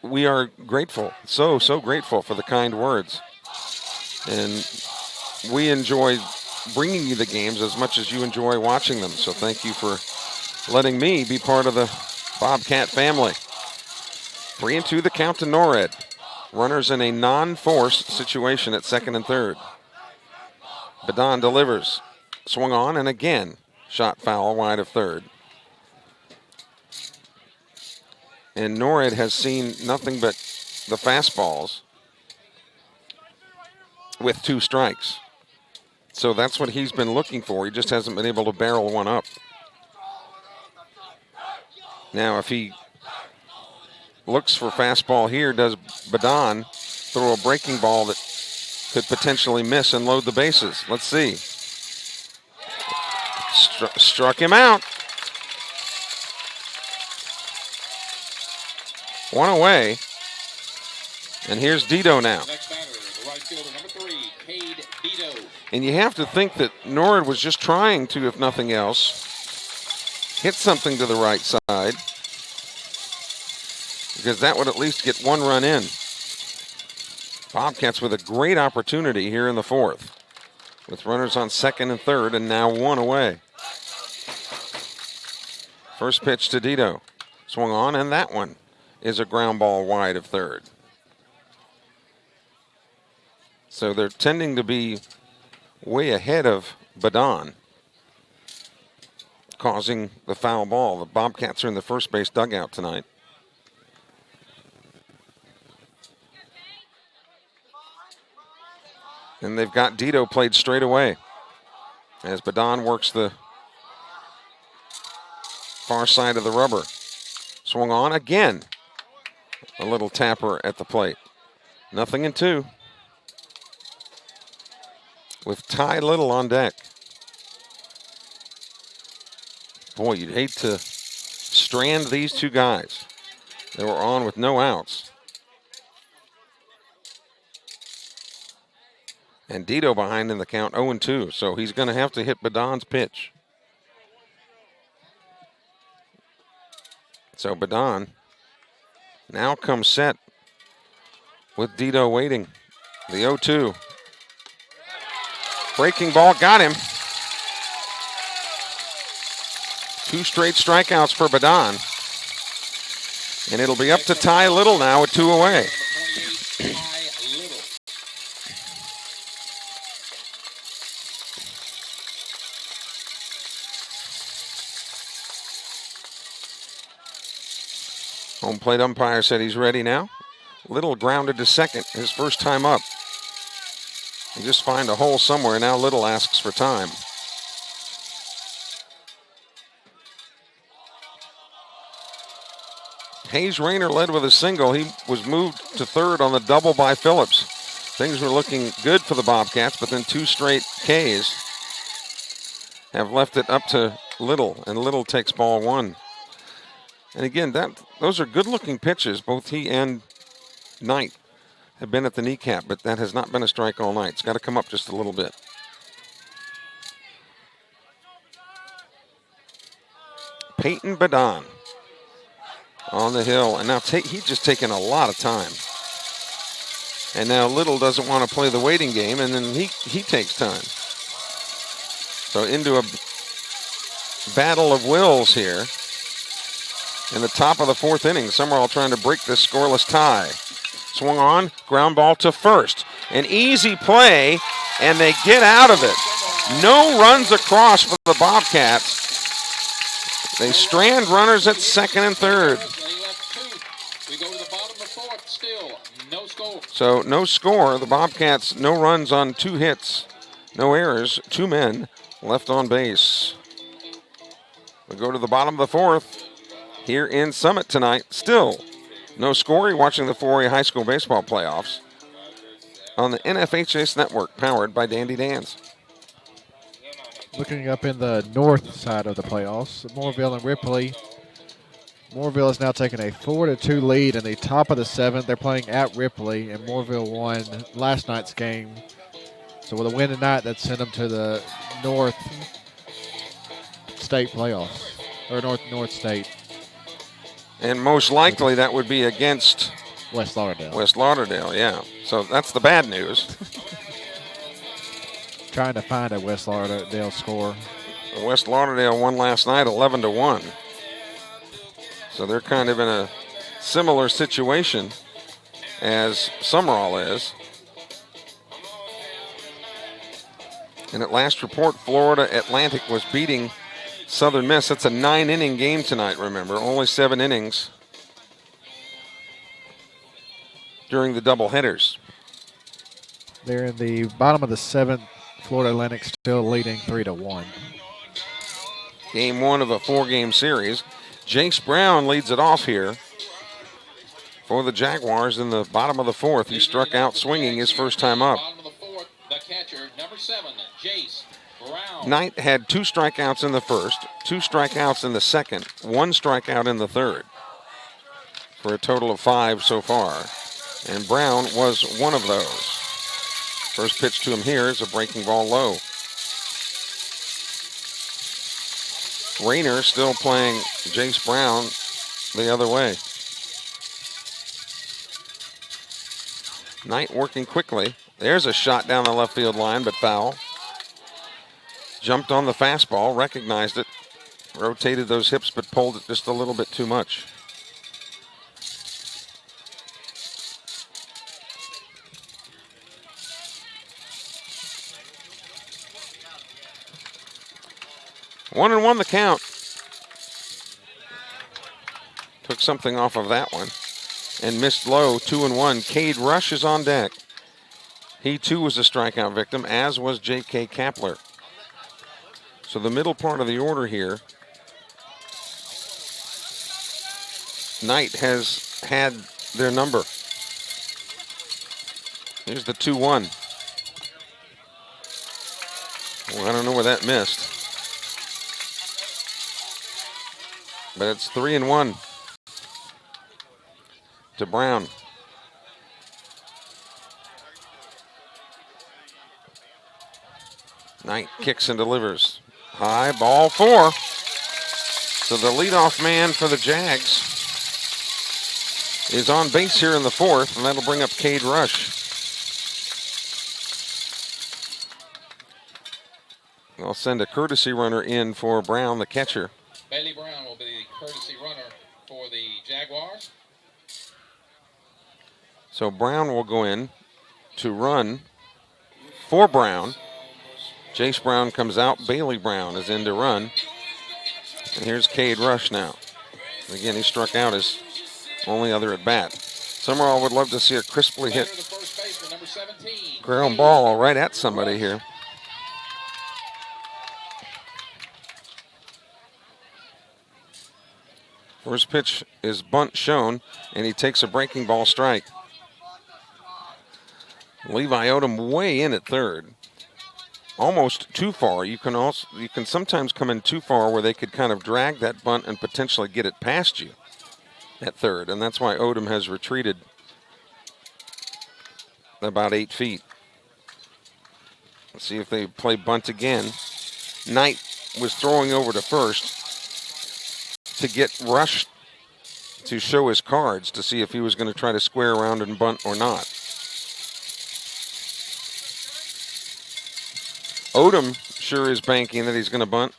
[SPEAKER 1] we are grateful, so grateful for the kind words. And we enjoy bringing you the games as much as you enjoy watching them. So thank you for letting me be part of the Bobcat family. 3-2 the count to Norrid. Runners in a non-force situation at second and third. Badon delivers. Swung on and again shot foul wide of third. And Norrid has seen nothing but the fastballs with 2 strikes. So that's what he's been looking for. He just hasn't been able to barrel one up. Now, if he looks for fastball here, does Badon throw a breaking ball that could potentially miss and load the bases? Let's see. Struck him out. 1 away. And here's Dito now.
[SPEAKER 2] Next batter, the right fielder, number 3, Cade Dito.
[SPEAKER 1] And you have to think that Norrid was just trying to, if nothing else, hit something to the right side, because that would at least get 1 run in. Bobcats with a great opportunity here in the 4th, with runners on 2nd and 3rd, and now 1 away. First pitch to Dito. Swung on, and that one is a ground ball wide of 3rd. So they're tending to be way ahead of Badon, causing the foul ball. The Bobcats are in the first base dugout tonight. And they've got Dito played straight away as Badon works the far side of the rubber. Swung on again. A little tapper at the plate. 0-2. With Ty Little on deck. Boy, you'd hate to strand these 2 guys. They were on with no outs. And Dito behind in the count, 0-2. So he's going to have to hit Badon's pitch. So Badon now comes set with Dito waiting. The 0-2. Breaking ball got him. 2 straight strikeouts for Badon. And it'll be up to Ty Little now with 2 away. Home plate umpire said he's ready now. Little grounded to second, his first time up. He just find a hole somewhere. Now Little asks for time. Hayes Rayner led with a single. He was moved to 3rd on the double by Phillips. Things were looking good for the Bobcats, but then 2 straight Ks have left it up to Little, and Little takes ball 1. And again, those are good-looking pitches. Both he and Knight have been at the kneecap, but that has not been a strike all night. It's got to come up just a little bit. Peyton Badon on the hill, and now he's just taken a lot of time. And now Little doesn't want to play the waiting game, and then he takes time. So into a battle of wills here in the top of the 4th inning. Sumrall trying to break this scoreless tie. Swung on, ground ball to 1st. An easy play, and they get out of it. No runs across for the Bobcats. They strand runners at 2nd and 3rd.
[SPEAKER 2] We go to the bottom of the 4th, still no score.
[SPEAKER 1] So no score. The Bobcats, no runs on 2 hits. No errors, 2 men left on base. We go to the bottom of the 4th here in Summit tonight. Still no score. You're watching the 4A high school baseball playoffs on the NFHS network, powered by Dandy Dan's.
[SPEAKER 3] Looking up in the north side of the playoffs, Moorville and Ripley. Moorville is now taking a 4-2 lead in the top of the 7th. They're playing at Ripley, and Moorville won last night's game. So with a win tonight, that sent them to the North State playoffs, or North State.
[SPEAKER 1] And most likely that would be against
[SPEAKER 3] West Lauderdale.
[SPEAKER 1] West Lauderdale, yeah. So that's the bad news.
[SPEAKER 3] Trying to find a West Lauderdale score.
[SPEAKER 1] West Lauderdale won last night 11-1. So they're kind of in a similar situation as Sumrall is. And at last report, Florida Atlantic was beating Southern Miss. That's a 9-inning game tonight, remember. Only 7 innings. during the doubleheaders.
[SPEAKER 3] They're in the bottom of the 7th. Florida Atlantic still leading 3-1.
[SPEAKER 1] Game 1 of a 4-game series. Jace Brown leads it off here for the Jaguars in the bottom of the 4th. He struck out swinging his first time up.
[SPEAKER 2] The catcher, number 7, Jace Brown.
[SPEAKER 1] Knight had 2 strikeouts in the first, 2 strikeouts in the second, 1 strikeout in the third, for a total of 5 so far. And Brown was one of those. First pitch to him here is a breaking ball low. Rayner still playing Jace Brown the other way. Knight working quickly. There's a shot down the left field line, but foul. Jumped on the fastball, recognized it, rotated those hips, but pulled it just a little bit too much. One and one the count. Took something off of that one and missed low. 2-1. Cade Rush is on deck. He too was a strikeout victim, as was J.K. Kapler. So the middle part of the order here, Knight has had their number. Here's the 2-1. Well, I don't know where that missed. But it's 3-1 to Brown. Knight kicks and delivers. High, ball 4. So the leadoff man for the Jags is on base here in the 4th, and that'll bring up Cade Rush. They'll send a courtesy runner in for Brown, the catcher.
[SPEAKER 2] Bailey Brown will be the courtesy runner for the Jaguars.
[SPEAKER 1] So Brown will go in to run for Brown. Jace Brown comes out. Bailey Brown is in to run. And here's Cade Rush now. Again, he struck out his only other at bat. Sumrall would love to see a crisply hit ground ball right at somebody here. First pitch is bunt shown, and he takes a breaking ball strike. Levi Odom way in at third. Almost too far. You can sometimes come in too far where they could kind of drag that bunt and potentially get it past you at third, and that's why Odom has retreated about 8 feet. Let's see if they play bunt again. Knight was throwing over to first to get Rush to show his cards to see if he was going to try to square around and bunt or not. Odom sure is banking that he's going to bunt.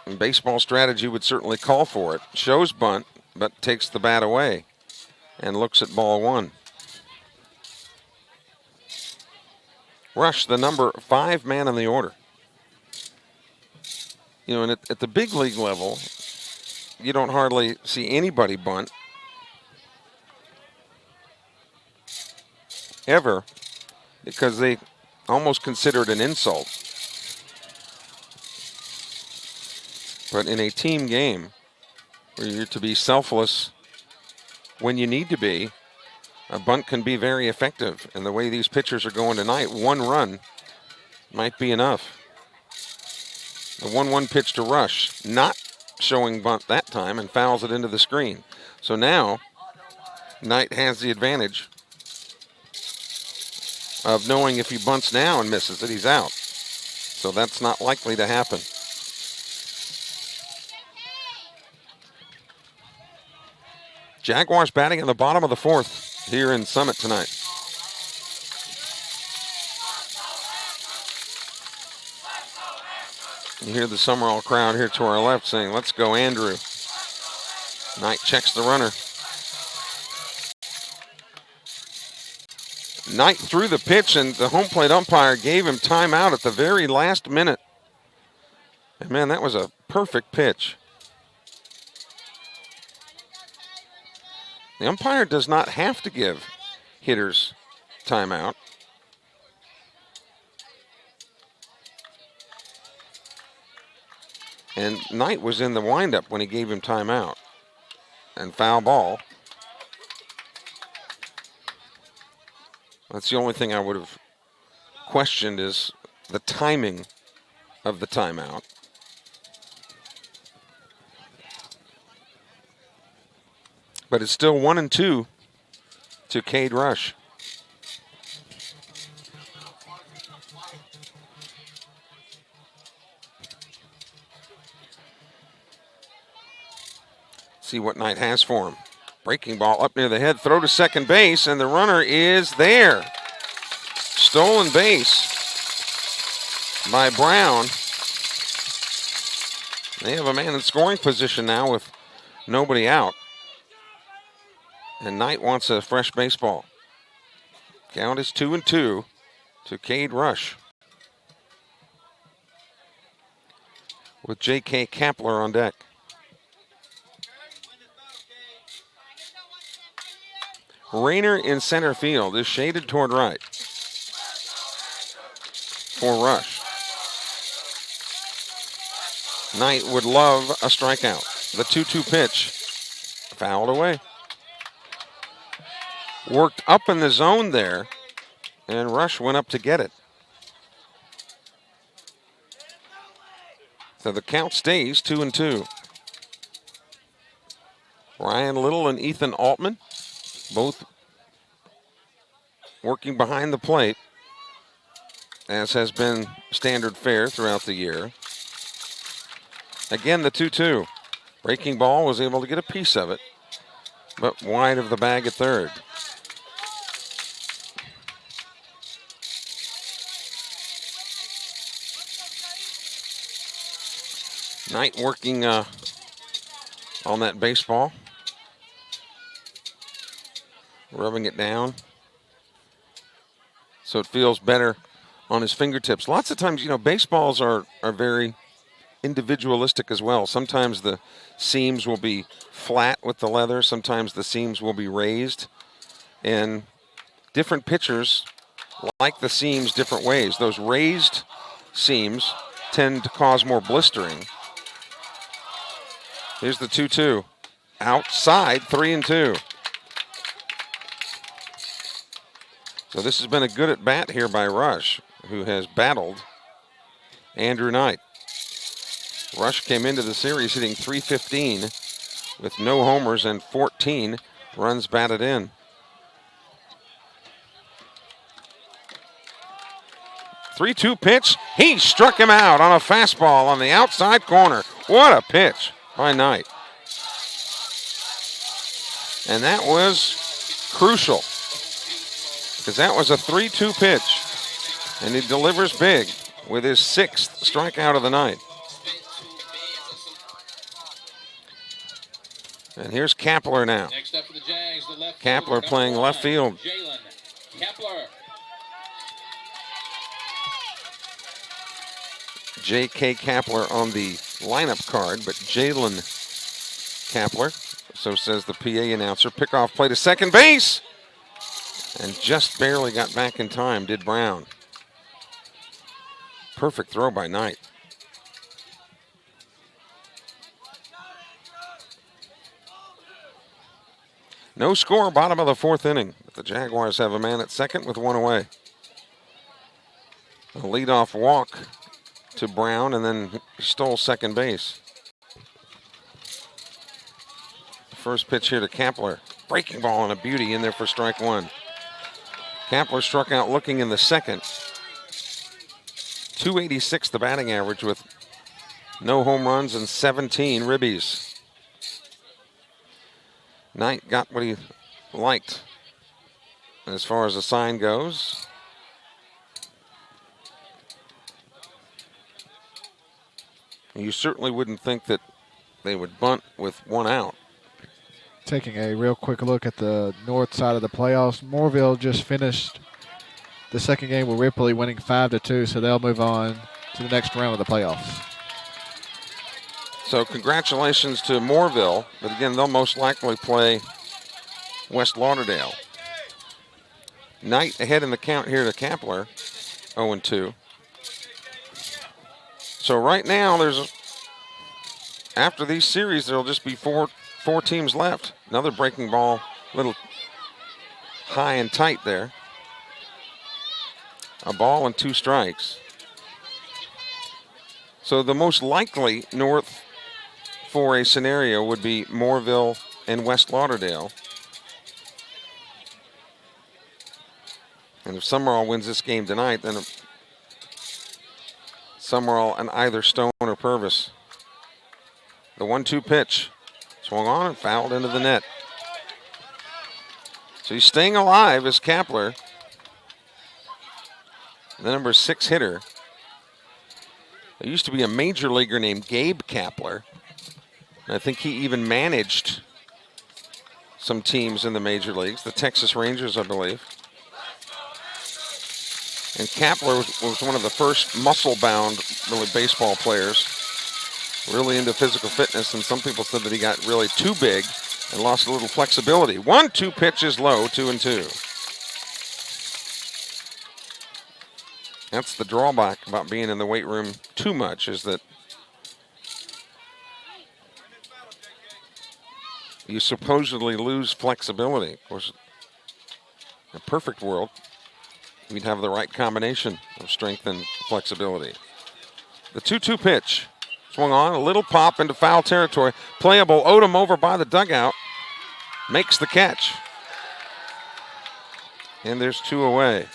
[SPEAKER 1] And baseball strategy would certainly call for it. Shows bunt, but takes the bat away and looks at ball 1. Rush, the number 5 man in the order. You know, and at the big league level, you don't hardly see anybody bunt ever, because they almost consider it an insult. But in a team game where you're to be selfless when you need to be, a bunt can be very effective. And the way these pitchers are going tonight, 1 run might be enough. The 1-1 pitch to Rush, not showing bunt that time, and fouls it into the screen. So now, Knight has the advantage of knowing if he bunts now and misses it, he's out. So that's not likely to happen. Jaguars batting in the bottom of the 4th here in Summit tonight. You hear the Sumrall crowd here to our left saying, "Let's go, Andrew." Knight checks the runner. Knight threw the pitch, and the home plate umpire gave him timeout at the very last minute. And man, that was a perfect pitch. The umpire does not have to give hitters timeout. And Knight was in the windup when he gave him timeout. And foul ball. That's the only thing I would have questioned is the timing of the timeout. But it's still 1-2 to Cade Rush. See what Knight has for him. Breaking ball up near the head, throw to second base, and the runner is there. Stolen base by Brown. They have a man in scoring position now with nobody out. And Knight wants a fresh baseball. Count is 2-2 to Cade Rush. With J.K. Kapler on deck. Rayner in center field is shaded toward right for Rush. Knight would love a strikeout. The 2-2 pitch fouled away. Worked up in the zone there, and Rush went up to get it. So the count stays 2-2. Ryan Little and Ethan Altman, both working behind the plate, as has been standard fare throughout the year. Again, the 2-2. Breaking ball was able to get a piece of it, but wide of the bag at third. Knight working on that baseball. Rubbing it down so it feels better on his fingertips. Lots of times, baseballs are very individualistic as well. Sometimes the seams will be flat with the leather. Sometimes the seams will be raised. And different pitchers like the seams different ways. Those raised seams tend to cause more blistering. Here's the 2-2. Outside, 3-2. So this has been a good at bat here by Rush, who has battled Andrew Knight. Rush came into the series hitting .315 with no homers and 14 runs batted in. 3-2 pitch. He struck him out on a fastball on the outside corner. What a pitch by Knight. And that was crucial, because that was a 3-2 pitch, and he delivers big with his 6th strikeout of the night. And here's Kapler now.
[SPEAKER 2] Next up for the Jags, the left
[SPEAKER 1] Kapler
[SPEAKER 2] fielder,
[SPEAKER 1] playing
[SPEAKER 2] number
[SPEAKER 1] left field.
[SPEAKER 2] Jalen Kapler.
[SPEAKER 1] J.K. Kapler on the lineup card, but Jalen Kapler, so says the PA announcer. Pickoff play to second base, and just barely got back in time, did Brown. Perfect throw by Knight. No score, bottom of the 4th inning. But the Jaguars have a man at second with 1 away. A leadoff walk to Brown, and then stole second base. First pitch here to Kapler. Breaking ball and a beauty in there for strike 1. Kapler struck out looking in the second. .286 the batting average with no home runs and 17 ribbies. Knight got what he liked as far as the sign goes. You certainly wouldn't think that they would bunt with 1 out.
[SPEAKER 3] Taking a real quick look at the north side of the playoffs, Moorville just finished the second game with Ripley, winning 5-2, so they'll move on to the next round of the playoffs.
[SPEAKER 1] So congratulations to Moorville, but again, they'll most likely play West Lauderdale. Knight ahead in the count here to Kapler, 0-2. So right now, after these series, there'll just be four teams left. Another breaking ball, a little high and tight there. A ball and 2 strikes. So the most likely north for a scenario would be Moorville and West Lauderdale. And if Sumrall wins this game tonight, then Sumrall and either Stone or Purvis. The 1-2 pitch. Swung on and fouled into the net. So he's staying alive as Kapler, the number 6 hitter. There used to be a major leaguer named Gabe Kapler. I think he even managed some teams in the major leagues, the Texas Rangers, I believe. And Kapler was one of the first muscle-bound, really, baseball players, really into physical fitness, and some people said that he got really too big and lost a little flexibility. 1-2 pitch is low, 2-2. That's the drawback about being in the weight room too much, is that you supposedly lose flexibility. Of course, in a perfect world, we'd have the right combination of strength and flexibility. The 2-2 pitch. Swung on, a little pop into foul territory. Playable, Odom over by the dugout. Makes the catch. And there's 2 away.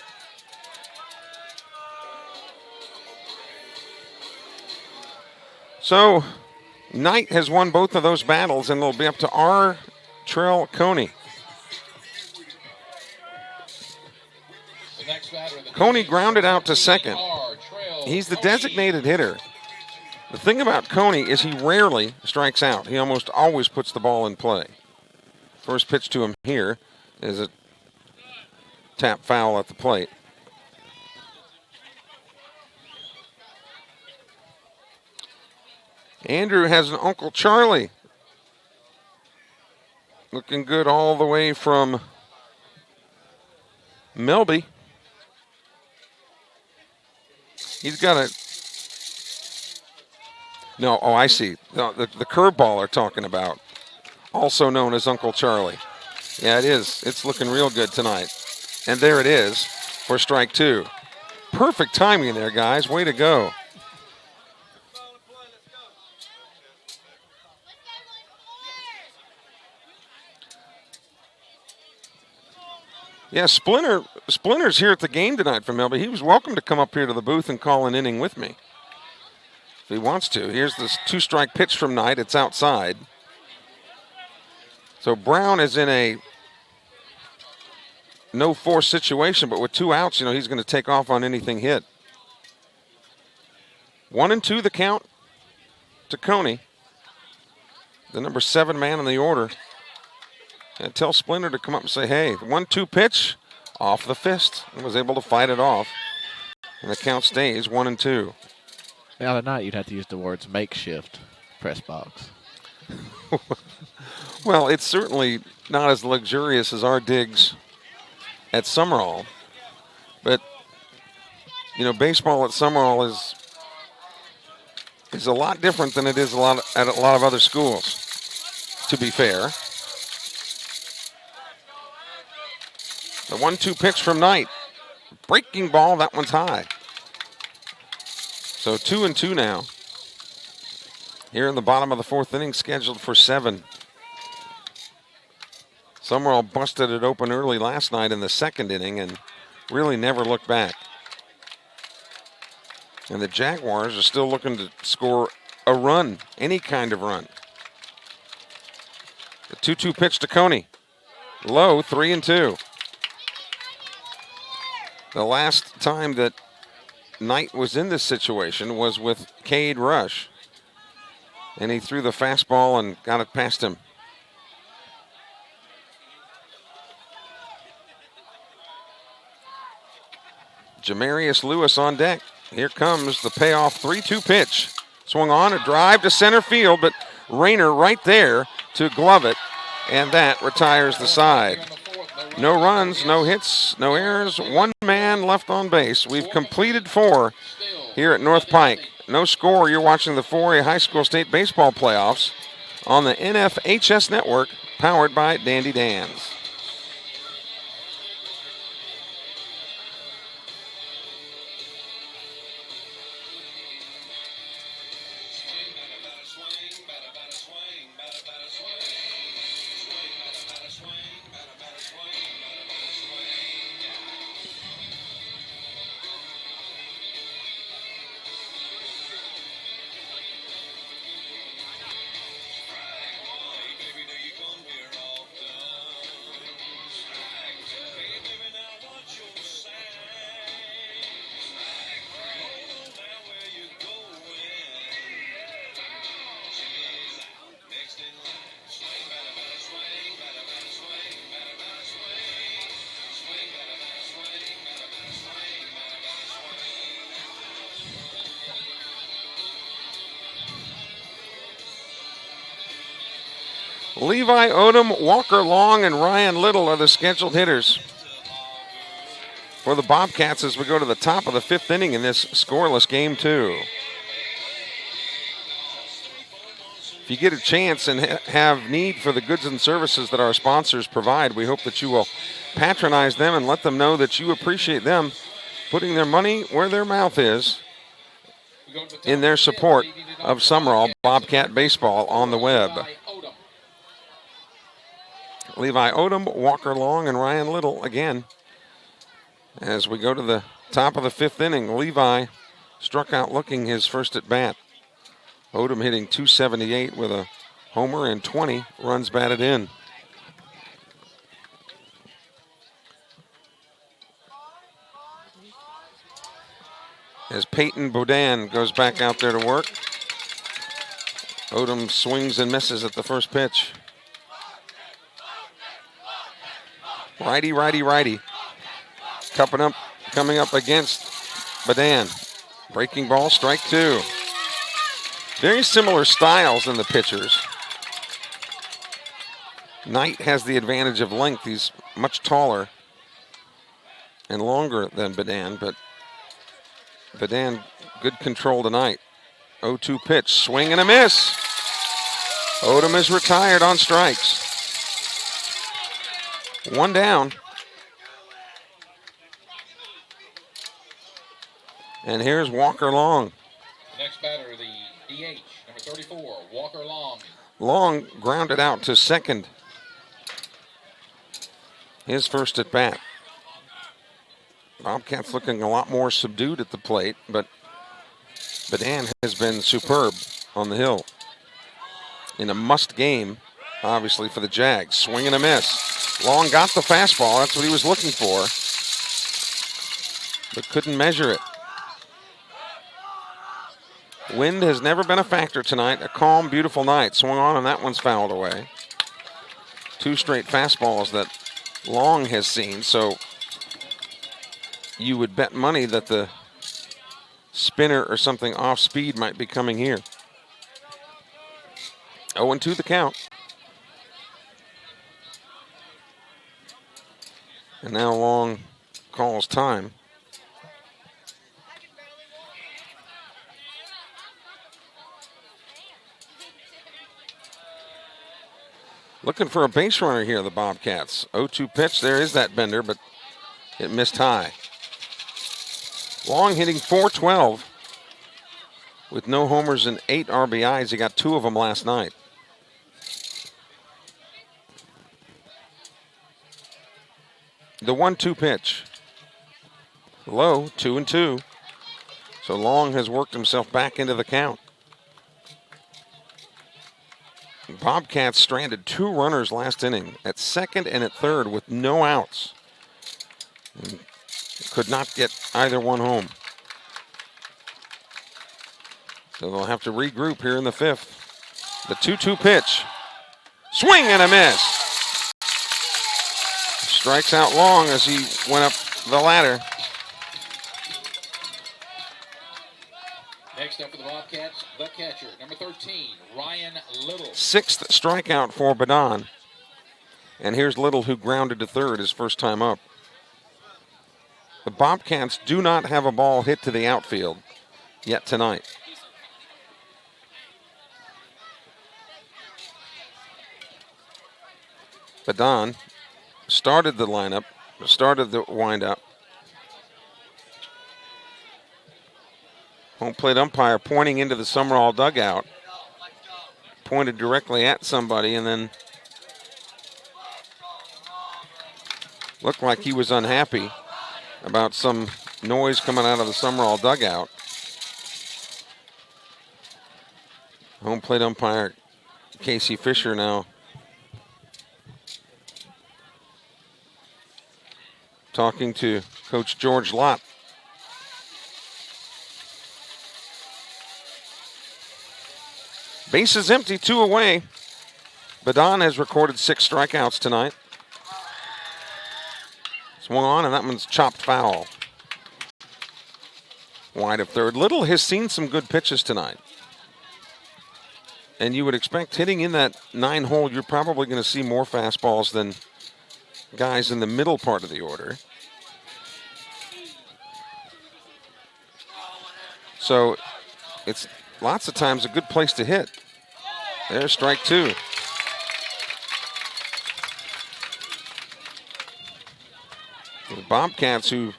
[SPEAKER 1] So, Knight has won both of those battles, and they'll be up to R. Trell Coney. Coney grounded out to second. He's the designated hitter. The thing about Coney is he rarely strikes out. He almost always puts the ball in play. First pitch to him here is a tap foul at the plate. Andrew has an Uncle Charlie. Looking good all the way from Melby. He's got a... No, oh, I see. No, the curveball they're talking about, also known as Uncle Charlie. Yeah, it is. It's looking real good tonight. And there it is for strike 2. Perfect timing there, guys. Way to go. Yeah, Splinter's here at the game tonight from Melby. He was welcome to come up here to the booth and call an inning with me if he wants to. Here's this 2-strike pitch from Knight. It's outside. So Brown is in a no-force situation, but with 2 outs, he's going to take off on anything hit. 1-2 the count to Coney, the number 7 man in the order. And tell Splinter to come up and say, hey, 1-2 pitch off the fist, and was able to fight it off. And the count stays 1-2.
[SPEAKER 3] Now tonight you'd have to use the words makeshift press box.
[SPEAKER 1] Well, it's certainly not as luxurious as our digs at Sumrall. But, baseball at Sumrall is a lot different than it is at a lot of other schools, to be fair. The 1-2 pitch from Knight. Breaking ball, that one's high. So 2-2 now. Here in the bottom of the 4th inning, scheduled for 7. Sumrall busted it open early last night in the 2nd inning and really never looked back. And the Jaguars are still looking to score a run, any kind of run. The 2-2 pitch to Coney. Low, 3-2. The last time that Knight was in this situation was with Cade Rush. And he threw the fastball and got it past him. Jamarius Lewis on deck. Here comes the payoff 3-2 pitch. Swung on, a drive to center field, but Rayner right there to glove it. And that retires the side. No runs, no hits, no errors, one man left on base. We've completed 4 here at North Pike. No score. You're watching the 4A High School State Baseball Playoffs on the NFHS Network, powered by Dandy Dan's. Levi Odom, Walker Long, and Ryan Little are the scheduled hitters for the Bobcats as we go to the top of the 5th inning in this scoreless game 2. If you get a chance and have need for the goods and services that our sponsors provide, we hope that you will patronize them and let them know that you appreciate them putting their money where their mouth is in their support of Sumrall Bobcat Baseball on the web. Levi Odom, Walker Long, and Ryan Little again. As we go to the top of the 5th inning, Levi struck out looking his first at bat. Odom hitting .278 with a homer and 20 runs batted in. As Peyton Boudin goes back out there to work, Odom swings and misses at the first pitch. Righty, righty, righty. Coming up against Boudin. Breaking ball, strike 2. Very similar styles in the pitchers. Knight has the advantage of length. He's much taller and longer than Boudin, but Boudin, good control tonight. 0-2 pitch, swing and a miss. Odom is retired on strikes. 1 down. And here's Walker Long.
[SPEAKER 2] Next batter, the DH, number 34, Walker Long.
[SPEAKER 1] Long grounded out to second. His first at bat. Bobcats looking a lot more subdued at the plate, but Boudin has been superb on the hill. In a must game, obviously, for the Jags. Swing and a miss. Long got the fastball. That's what he was looking for, but couldn't measure it. Wind has never been a factor tonight. A calm, beautiful night. Swung on, and that one's fouled away. 2 straight fastballs that Long has seen, so you would bet money that the spinner or something off speed might be coming here. 0-2 the count. And now Long calls time. Looking for a base runner here, the Bobcats. 0-2 pitch, there is that bender, but it missed high. Long hitting .412 with no homers and 8 RBIs. He got 2 of them last night. The 1-2 pitch. Low, 2-2. So Long has worked himself back into the count. Bobcats stranded 2 runners last inning at second and at third with no outs. And could not get either one home. So they'll have to regroup here in the 5th. The 2-2 pitch. Swing and a miss. Strikes out Long as he went up the ladder.
[SPEAKER 2] Next up for the Bobcats, the catcher, number 13, Ryan Little.
[SPEAKER 1] 6th strikeout for Boudin. And here's Little, who grounded to third his first time up. The Bobcats do not have a ball hit to the outfield yet tonight. Badon started the lineup, started the windup. Home plate umpire pointing into the Sumrall dugout. Pointed directly at somebody and then looked like he was unhappy about some noise coming out of the Sumrall dugout. Home plate umpire Casey Fisher now talking to Coach George Lott. Bases empty, 2 away. Badon has recorded 6 strikeouts tonight. Swung on, and that one's chopped foul. Wide of third. Little has seen some good pitches tonight. And you would expect hitting in that 9 hole, you're probably going to see more fastballs than guys in the middle part of the order. So it's lots of times a good place to hit. There's strike 2. The Bobcats, who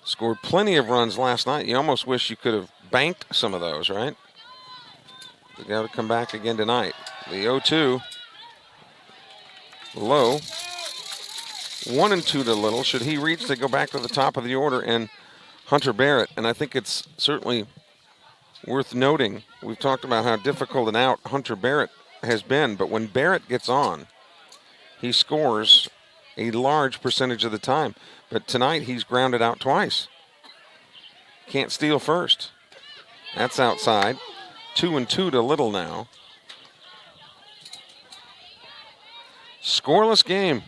[SPEAKER 1] scored plenty of runs last night, you almost wish you could have banked some of those, right? They got to come back again tonight. The 0-2. Low. 1-2 to Little. Should he reach, they go back to the top of the order and Hunter Barrett. And I think it's certainly worth noting, we've talked about how difficult an out Hunter Barrett has been, but when Barrett gets on, he scores a large percentage of the time. But tonight he's grounded out twice. Can't steal first. That's outside. 2-2 to Little now. Scoreless game.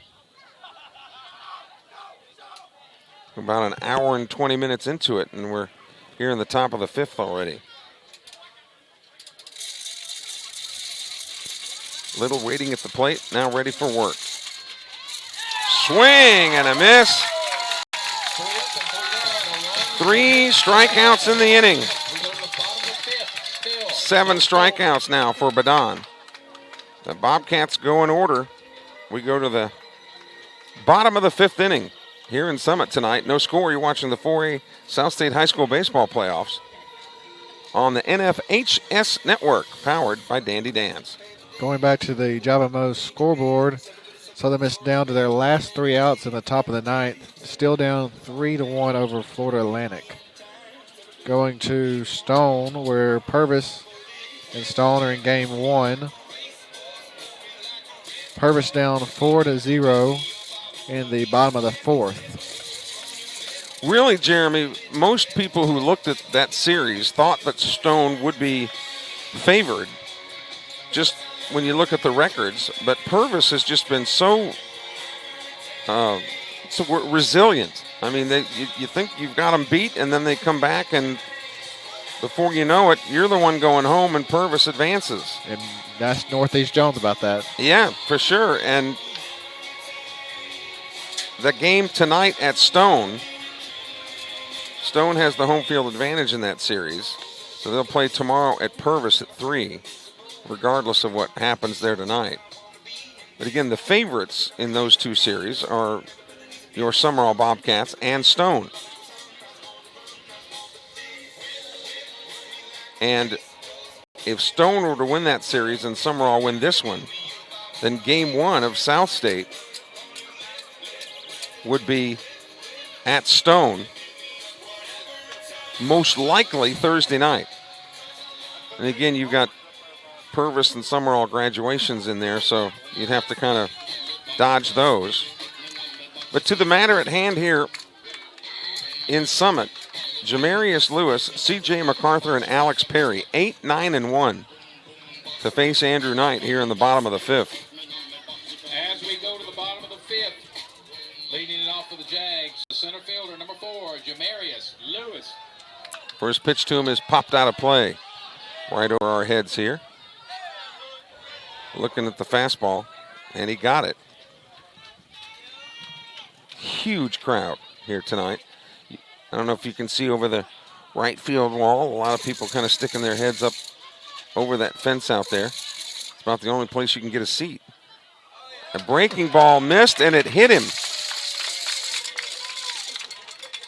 [SPEAKER 1] About an hour and 20 minutes into it, and we're here in the top of the 5th already. Little waiting at the plate, now ready for work. Swing and a miss. 3 strikeouts in the inning. 7 strikeouts now for Badon. The Bobcats go in order. We go to the bottom of the 5th inning here in Summit tonight. No score. You're watching the 4A South State High School Baseball Playoffs on the NFHS Network, powered by Dandy Dan's.
[SPEAKER 3] Going back to the Java Mo's scoreboard, Southern Miss down to their last 3 outs in the top of the 9th. Still down 3-1 over Florida Atlantic. Going to Stone, where Purvis and Stone are in game 1. Purvis down 4-0 in the bottom of the 4th.
[SPEAKER 1] Really, Jeremy, most people who looked at that series thought that Stone would be favored, just when you look at the records, but Purvis has just been so resilient. I mean, you think you've got them beat, and then they come back, and before you know it, you're the one going home, and Purvis advances.
[SPEAKER 3] And that's Northeast Jones about that.
[SPEAKER 1] Yeah, for sure. And the game tonight at Stone has the home field advantage in that series, so they'll play tomorrow at Purvis at 3. Regardless of what happens there tonight. But again, the favorites in those 2 series are your Sumrall Bobcats and Stone. And if Stone were to win that series and Sumrall win this one, then game 1 of South State would be at Stone, most likely Thursday night. And again, you've got Purvis and Sumrall graduations in there, so you'd have to kind of dodge those. But to the matter at hand here in Summit, Jamarius Lewis, C.J. MacArthur, and Alex Perry, 8, 9, and 1 to face Andrew Knight here in the bottom of the 5th.
[SPEAKER 2] As we go to the bottom of the 5th, leading it off for the Jags, the center fielder, number 4, Jamarius Lewis.
[SPEAKER 1] First pitch to him is popped out of play. Right over our heads here. Looking at the fastball, and he got it. huge crowd here tonight. I don't know if you can see over the right field wall. A lot of people kind of sticking their heads up over that fence out there. It's about the only place you can get a seat. A breaking ball missed, and it hit him.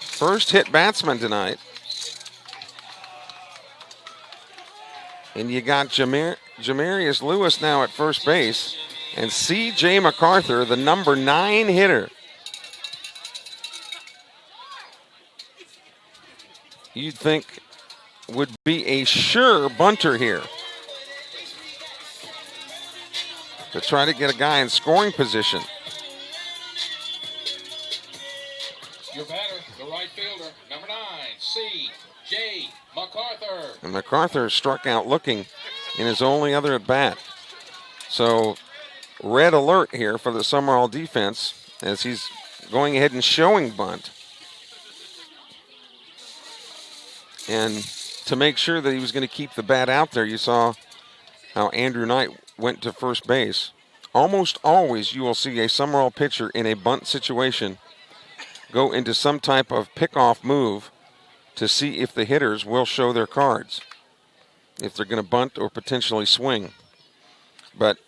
[SPEAKER 1] First hit batsman tonight. And you got Jamarius Lewis now at first base, and C.J. MacArthur, the number 9 hitter. You'd think would be a sure bunter here to try to get a guy in scoring position.
[SPEAKER 2] Your batter, the right fielder, number 9, C.J. MacArthur.
[SPEAKER 1] And MacArthur struck out looking in his only other at bat. So red alert here for the Sumrall defense as he's going ahead and showing bunt. And to make sure that he was going to keep the bat out there, you saw how Andrew Knight went to first base. Almost always you will see a Sumrall pitcher in a bunt situation go into some type of pickoff move to see if the hitters will show their cards, if they're going to bunt or potentially swing. But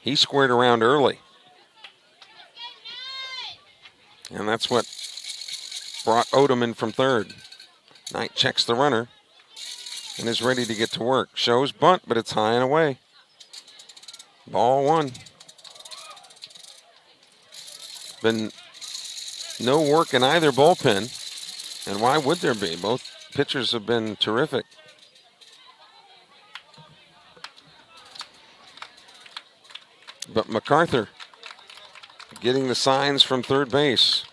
[SPEAKER 1] he squared around early. And that's what brought Odom in from third. Knight checks the runner and is ready to get to work. Shows bunt, but it's high and away. Ball 1. Been no work in either bullpen, and why would there be? Both pitchers have been terrific. But MacArthur getting the signs from third base.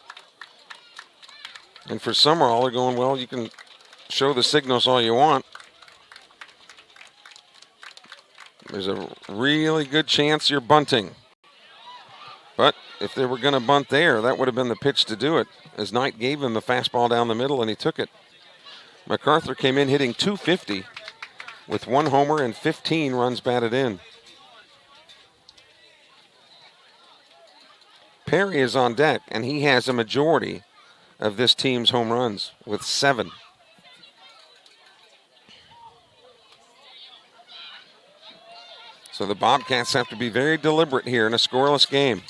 [SPEAKER 1] And for Sumrall, they're going, well, you can show the signals all you want. There's a really good chance you're bunting. But if they were going to bunt there, that would have been the pitch to do it, as Knight gave him the fastball down the middle and he took it. MacArthur came in hitting .250 with 1 homer and 15 runs batted in. Perry is on deck, and he has a majority of this team's home runs with 7. So the Bobcats have to be very deliberate here in a scoreless game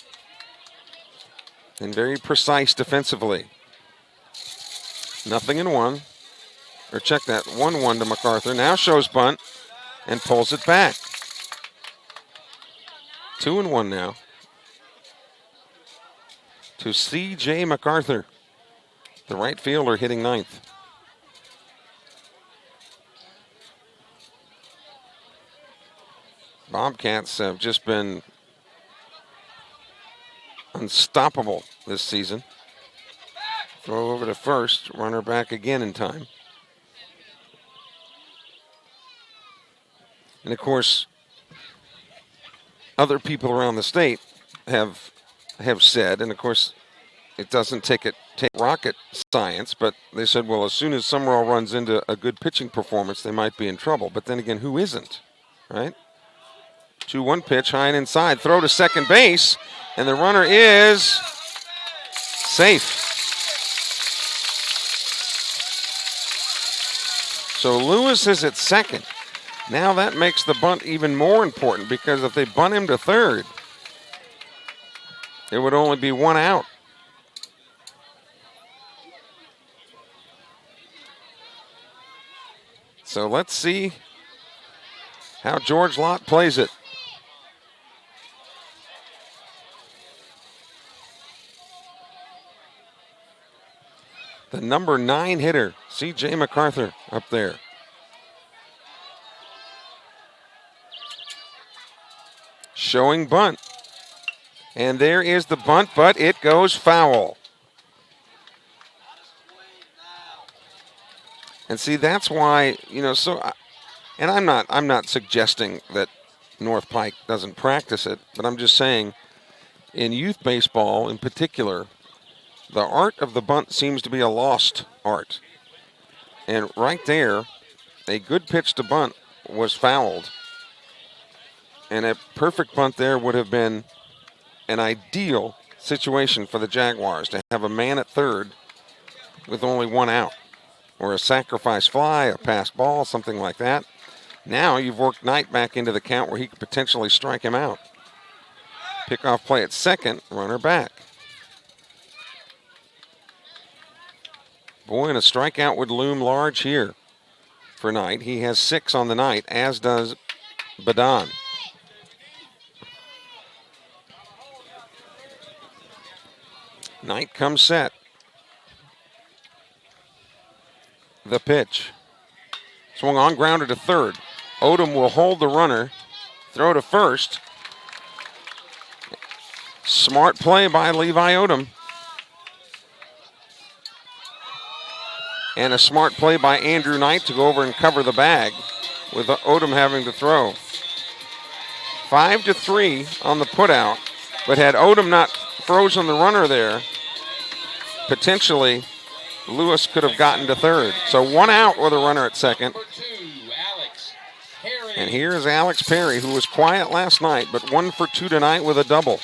[SPEAKER 1] and very precise defensively. 0-1. Or check that, 1-1 to MacArthur. Now shows bunt and pulls it back. 2-1 now to C.J. MacArthur, the right fielder hitting 9th. Bobcats have just been unstoppable this season. Throw over to first, runner back again in time. And of course, other people around the state have said, and of course, it doesn't take rocket science, but they said, well, as soon as Sumrall runs into a good pitching performance, they might be in trouble. But then again, who isn't, right? 2-1 pitch, high and inside, throw to second base, and the runner is safe. So Lewis is at second. Now that makes the bunt even more important, because if they bunt him to third, it would only be 1 out. So let's see how George Lott plays it. The number 9 hitter, C.J. MacArthur, up there. Showing bunt. And there is the bunt, but it goes foul. And see, that's why, and I'm not suggesting that North Pike doesn't practice it, but I'm just saying, in youth baseball in particular, the art of the bunt seems to be a lost art. And right there, a good pitch to bunt was fouled. And a perfect bunt there would have been an ideal situation for the Jaguars to have a man at third with only one out, or a sacrifice fly, a pass ball, something like that. Now you've worked Knight back into the count where he could potentially strike him out. Pickoff play at second, runner back. Boy, and a strikeout would loom large here for Knight. He has 6 on the night, as does Badon. Knight comes set. The pitch. Swung on, grounded to third. Odom will hold the runner, throw to first. Smart play by Levi Odom. And a smart play by Andrew Knight to go over and cover the bag, with Odom having to throw. 5-3 on the putout, but had Odom not frozen the runner there, potentially Lewis could have gotten to third. So 1 out with a runner at second. And here's Alex Perry, who was quiet last night, but 1 for 2 tonight with a double.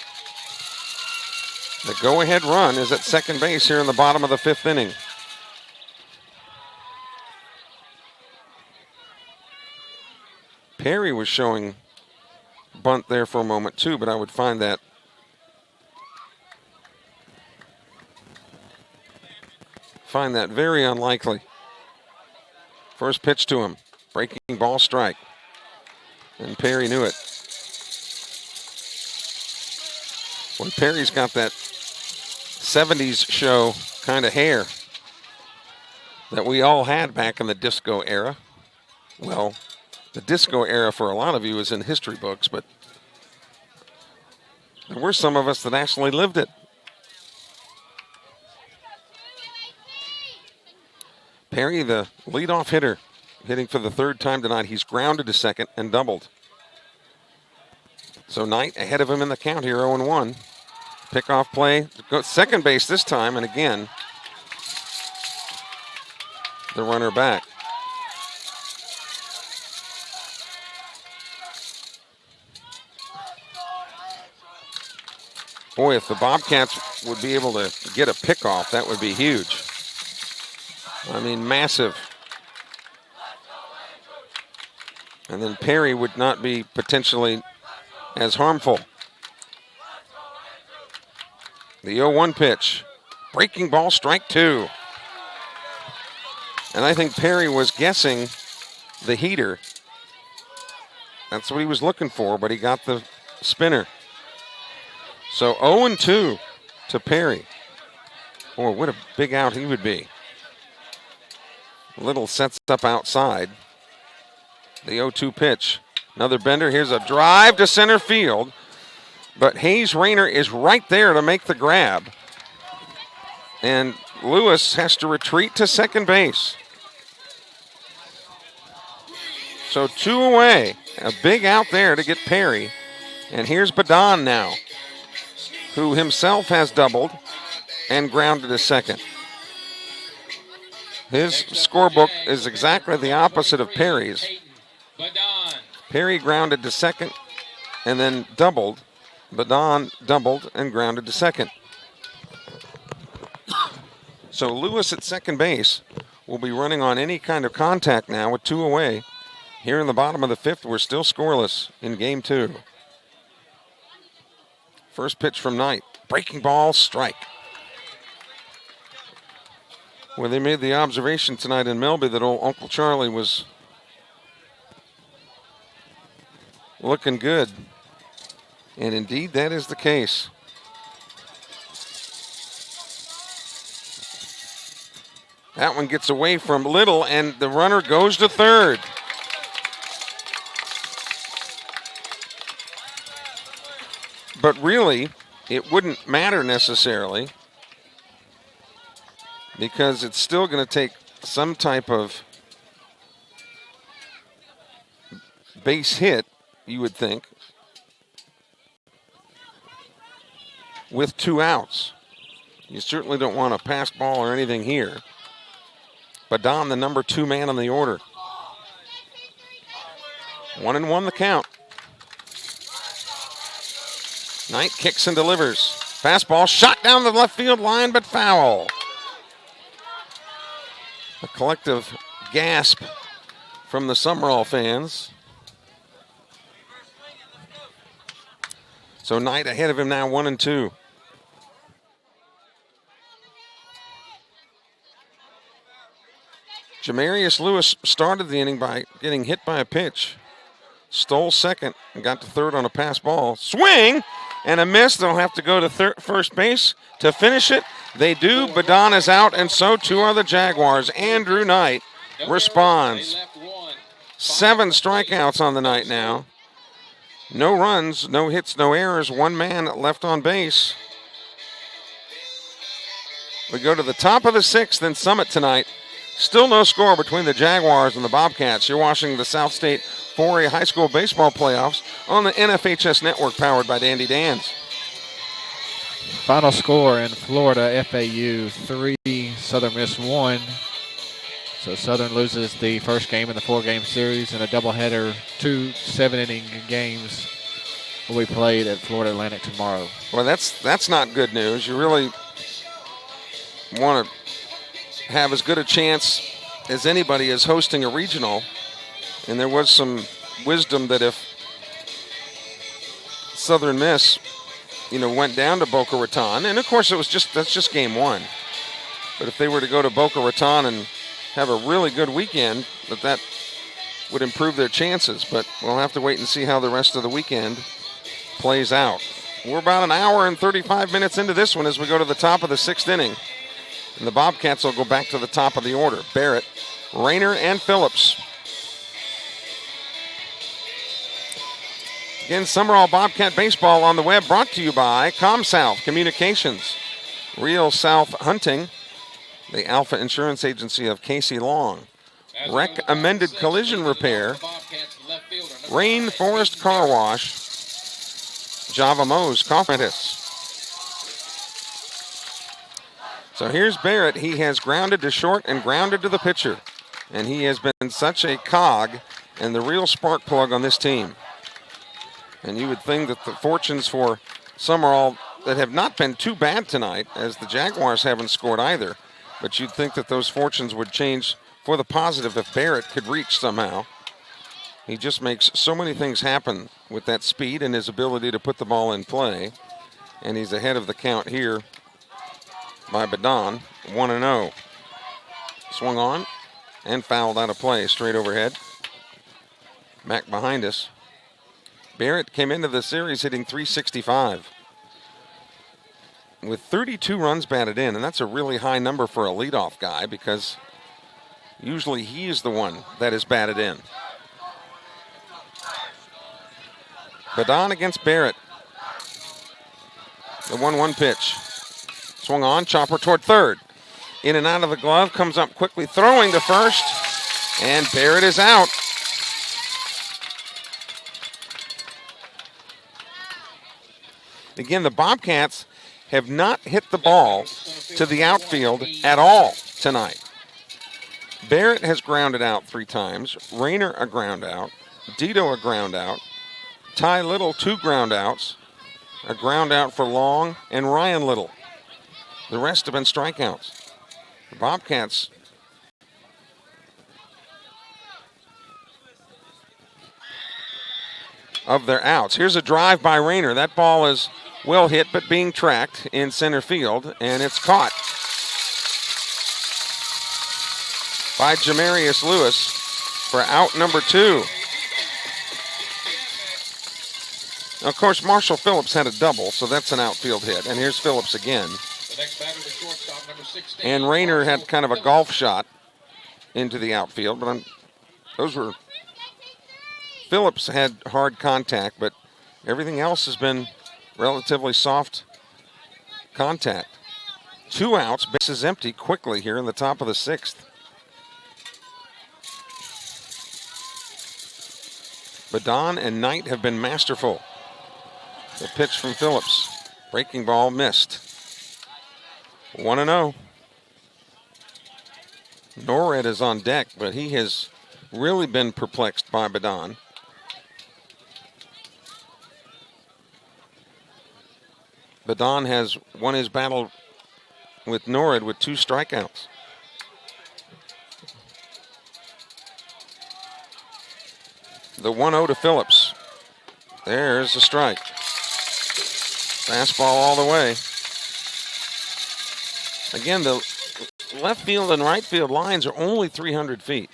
[SPEAKER 1] The go-ahead run is at second base here in the bottom of the 5th inning. Perry was showing bunt there for a moment too, but I would find that very unlikely. First pitch to him, breaking ball strike, and Perry knew it. When Perry's got that 70s show kind of hair that we all had back in the disco era. Well, the disco era for a lot of you is in history books, but there were some of us that actually lived it. Perry, the leadoff hitter, hitting for the 3rd time tonight. He's grounded to second and doubled. So Knight ahead of him in the count here, 0-1. Pickoff play, go second base this time, and again, the runner back. Boy, if the Bobcats would be able to get a pickoff, that would be huge. I mean, massive. And then Perry would not be potentially as harmful. The 0-1 pitch. Breaking ball, strike 2. And I think Perry was guessing the heater. That's what he was looking for, but he got the spinner. So 0-2 to Perry. Boy, what a big out he would be. Little sets up outside. The 0-2 pitch. Another bender. Here's a drive to center field. But Hayes Rayner is right there to make the grab. And Lewis has to retreat to second base. So 2 away. A big out there to get Perry. And here's Badon now, who himself has doubled and grounded to second. His scorebook is exactly the opposite of Perry's. Perry grounded to second and then doubled. Badon doubled and grounded to second. So Lewis at second base will be running on any kind of contact now with 2 away. Here in the bottom of the 5th, we're still scoreless in game 2. First pitch from Knight. Breaking ball, strike. Well, they made the observation tonight in Melby that old Uncle Charlie was looking good. And indeed, that is the case. That one gets away from Little, and the runner goes to third. But really, it wouldn't matter necessarily, because it's still going to take some type of base hit, you would think, with 2 outs. You certainly don't want a pass ball or anything here. Badon, the number 2 man on the order. 1-1 the count. Knight kicks and delivers. Fastball shot down the left field line, but foul. A collective gasp from the Sumrall fans. So Knight ahead of him now, 1-2. Jamarius Lewis started the inning by getting hit by a pitch. Stole second and got to third on a pass ball. Swing and a miss. They'll have to go to first base to finish it. They do. Badon is out, and so too are the Jaguars. Andrew Knight responds. 7 strikeouts on the night now. No runs, no hits, no errors. 1 man left on base. We go to the top of the 6th in Summit tonight. Still no score between the Jaguars and the Bobcats. You're watching the South State 4A High School Baseball Playoffs on the NFHS Network, powered by Dandy Dan's.
[SPEAKER 3] Final score in Florida, FAU 3, Southern Miss 1. So Southern loses the first game in the 4-game series, and a doubleheader. 2 7-inning games will be played at Florida Atlantic tomorrow.
[SPEAKER 1] Well, that's not good news. You really want to have as good a chance as anybody as hosting a regional. And there was some wisdom that if Southern Miss, went down to Boca Raton, and of course that's just game 1. But if they were to go to Boca Raton and have a really good weekend, that would improve their chances. But we'll have to wait and see how the rest of the weekend plays out. We're about an hour and 35 minutes into this one as we go to the top of the 6th inning. And the Bobcats will go back to the top of the order. Barrett, Rayner, and Phillips. Again, Sumrall Bobcat Baseball on the web, brought to you by ComSouth Communications, Real South Hunting, the Alpha Insurance Agency of Casey Long, Rec Amended Collision Repair, Rainforest Car Wash, Java Mo's Coffee Apprentice. So here's Barrett. He has grounded to short and grounded to the pitcher. And he has been such a cog and the real spark plug on this team. And you would think that the fortunes for Sumrall that have not been too bad tonight, as the Jaguars haven't scored either, but you'd think that those fortunes would change for the positive if Barrett could reach somehow. He just makes so many things happen with that speed and his ability to put the ball in play. And he's ahead of the count here by Badon, 1-0. Swung on and fouled out of play, straight overhead. Back behind us. Barrett came into the series hitting .365 with 32 runs batted in, and that's a really high number for a leadoff guy because usually he is the one that is batted in. Badon against Barrett. The 1-1 pitch. Swung on, chopper toward third. In and out of the glove, comes up quickly, throwing to first, and Barrett is out. Again, the Bobcats have not hit the ball to the outfield at all tonight. Barrett has grounded out 3 times, Rayner a ground out, Dito a ground out, Ty Little 2 ground outs, a ground out for Long, and Ryan Little. The rest have been strikeouts. The Bobcats of their outs. Here's a drive by Rayner. That ball is well hit, but being tracked in center field, and it's caught by Jamarius Lewis for out number 2. Now, of course, Marshall Phillips had a double, so that's an outfield hit. And here's Phillips again. And Rayner had kind of a golf shot into the outfield, but Phillips had hard contact, but everything else has been relatively soft contact. 2 outs, bases empty quickly here in the top of the 6th. Badon and Knight have been masterful. The pitch from Phillips. Breaking ball missed. 1-0. Norred is on deck, but he has really been perplexed by Badon. Badon has won his battle with Norrid with 2 strikeouts. The 1-0 to Phillips. There's the strike. Fastball all the way. Again, the left field and right field lines are only 300 feet.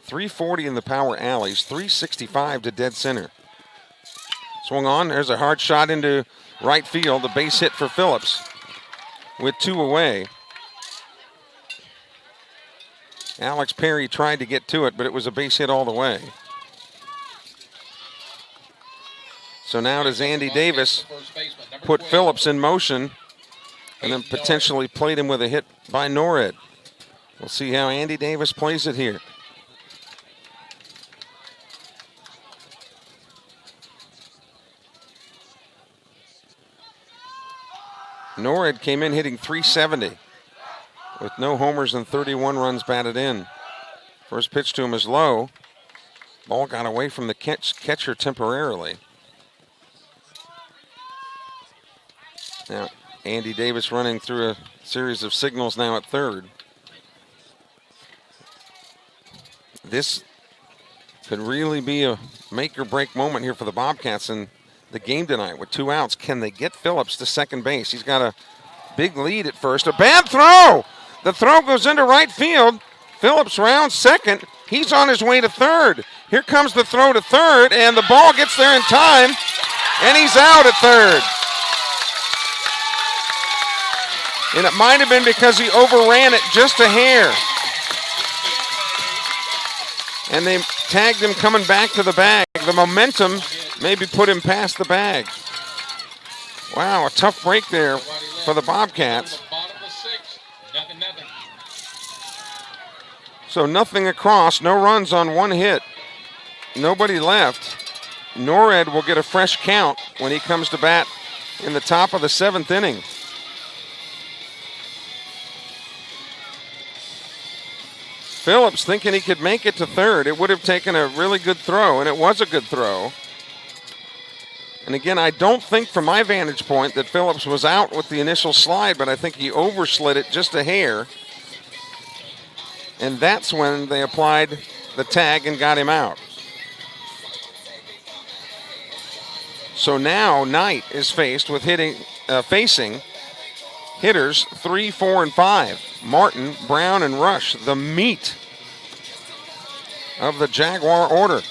[SPEAKER 1] 340 in the power alleys, 365 to dead center. Swung on, there's a hard shot into right field, the base hit for Phillips with 2 away. Alex Perry tried to get to it, but it was a base hit all the way. So now does Andy Davis put Phillips in motion and then potentially plate him with a hit by Norrid. We'll see how Andy Davis plays it here. Norrid came in hitting .370 with no homers and 31 runs batted in. First pitch to him is low. Ball got away from the catcher temporarily. Now, Andy Davis running through a series of signals now at third. This could really be a make or break moment here for the Bobcats in the game tonight with 2 outs. Can they get Phillips to second base? He's got a big lead at first. A bad throw! The throw goes into right field. Phillips rounds second. He's on his way to third. Here comes the throw to third, and the ball gets there in time, and he's out at third. And it might have been because he overran it just a hair. And they tagged him coming back to the bag. The momentum maybe put him past the bag. Wow, a tough break there for the Bobcats. So nothing across, no runs on 1 hit. Nobody left. Norrid will get a fresh count when he comes to bat in the top of the 7th inning. Phillips thinking he could make it to third. It would have taken a really good throw, and it was a good throw. And again, I don't think from my vantage point that Phillips was out with the initial slide, but I think he overslid it just a hair. And that's when they applied the tag and got him out. So now Knight is faced with facing hitters 3, 4, and 5. Martin, Brown, and Rush, the meat of the Jaguar order.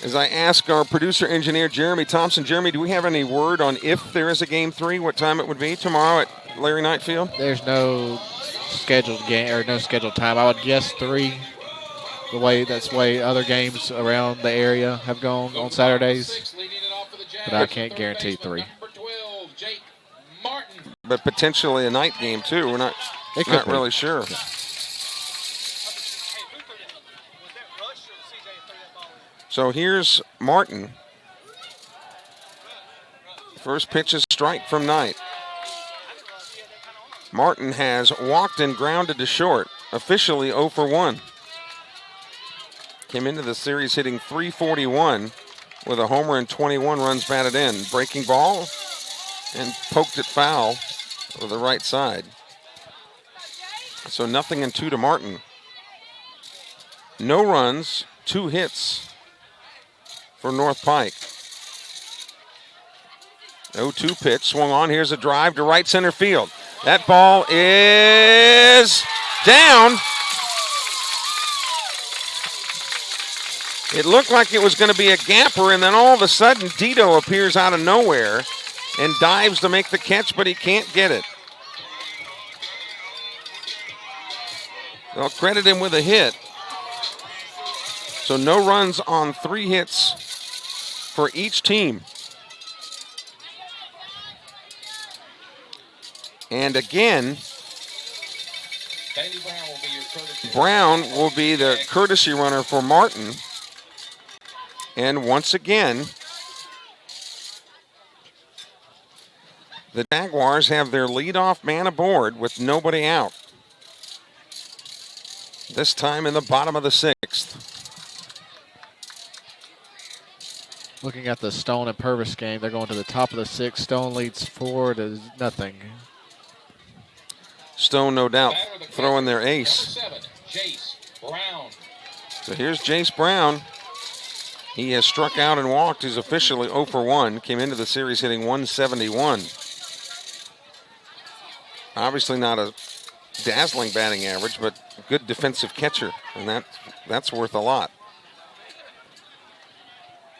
[SPEAKER 1] As I ask our producer engineer Jeremy Thompson, Jeremy, do we have any word on if there is a game 3, what time it would be tomorrow at Larry Knight Field?
[SPEAKER 3] There's no scheduled game or no scheduled time. I would guess 3. That's the way other games around the area have gone on Saturdays. But I can't guarantee 3.
[SPEAKER 1] But potentially a night game too. We're not really sure.
[SPEAKER 3] Okay.
[SPEAKER 1] So here's Martin. First pitch is strike from Knight. Martin has walked and grounded to short, officially 0 for 1. Came into the series hitting .341 with a homer and 21 runs batted in. Breaking ball and poked it foul to the right side. So 0-2 to Martin. No runs, 2 hits for North Pike. 0-2 pitch, swung on. Here's a drive to right center field. That ball is down. It looked like it was going to be a gapper, and then all of a sudden Dito appears out of nowhere and dives to make the catch, but he can't get it. They'll credit him with a hit. So no runs on 3 hits for each team. And again, Brown will be the courtesy runner for Martin. And once again, the Jaguars have their leadoff man aboard with nobody out. This time in the bottom of the 6th. 6th.
[SPEAKER 3] Looking at the Stone and Purvis game, they're going to the top of the 6th. Stone leads 4-0.
[SPEAKER 1] Stone, no doubt, throwing their ace.
[SPEAKER 2] Number 7, Jace Brown.
[SPEAKER 1] So here's Jace Brown. He has struck out and walked. He's officially 0 for 1. Came into the series hitting 171. Obviously not a dazzling batting average, but good defensive catcher, and that's worth a lot.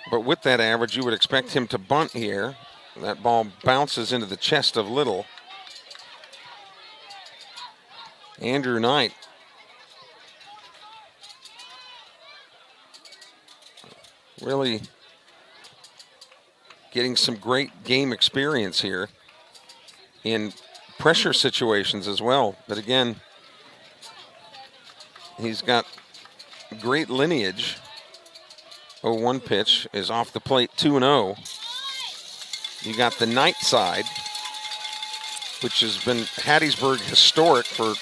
[SPEAKER 1] But with that average, you would expect him to bunt here. That ball bounces into the chest of Little. Andrew Knight. Really getting some great game experience here in pressure situations as well. But again, he's got great lineage. 0-1 pitch is off the plate, 2-0. You got the Knight side, which has been Hattiesburg historic for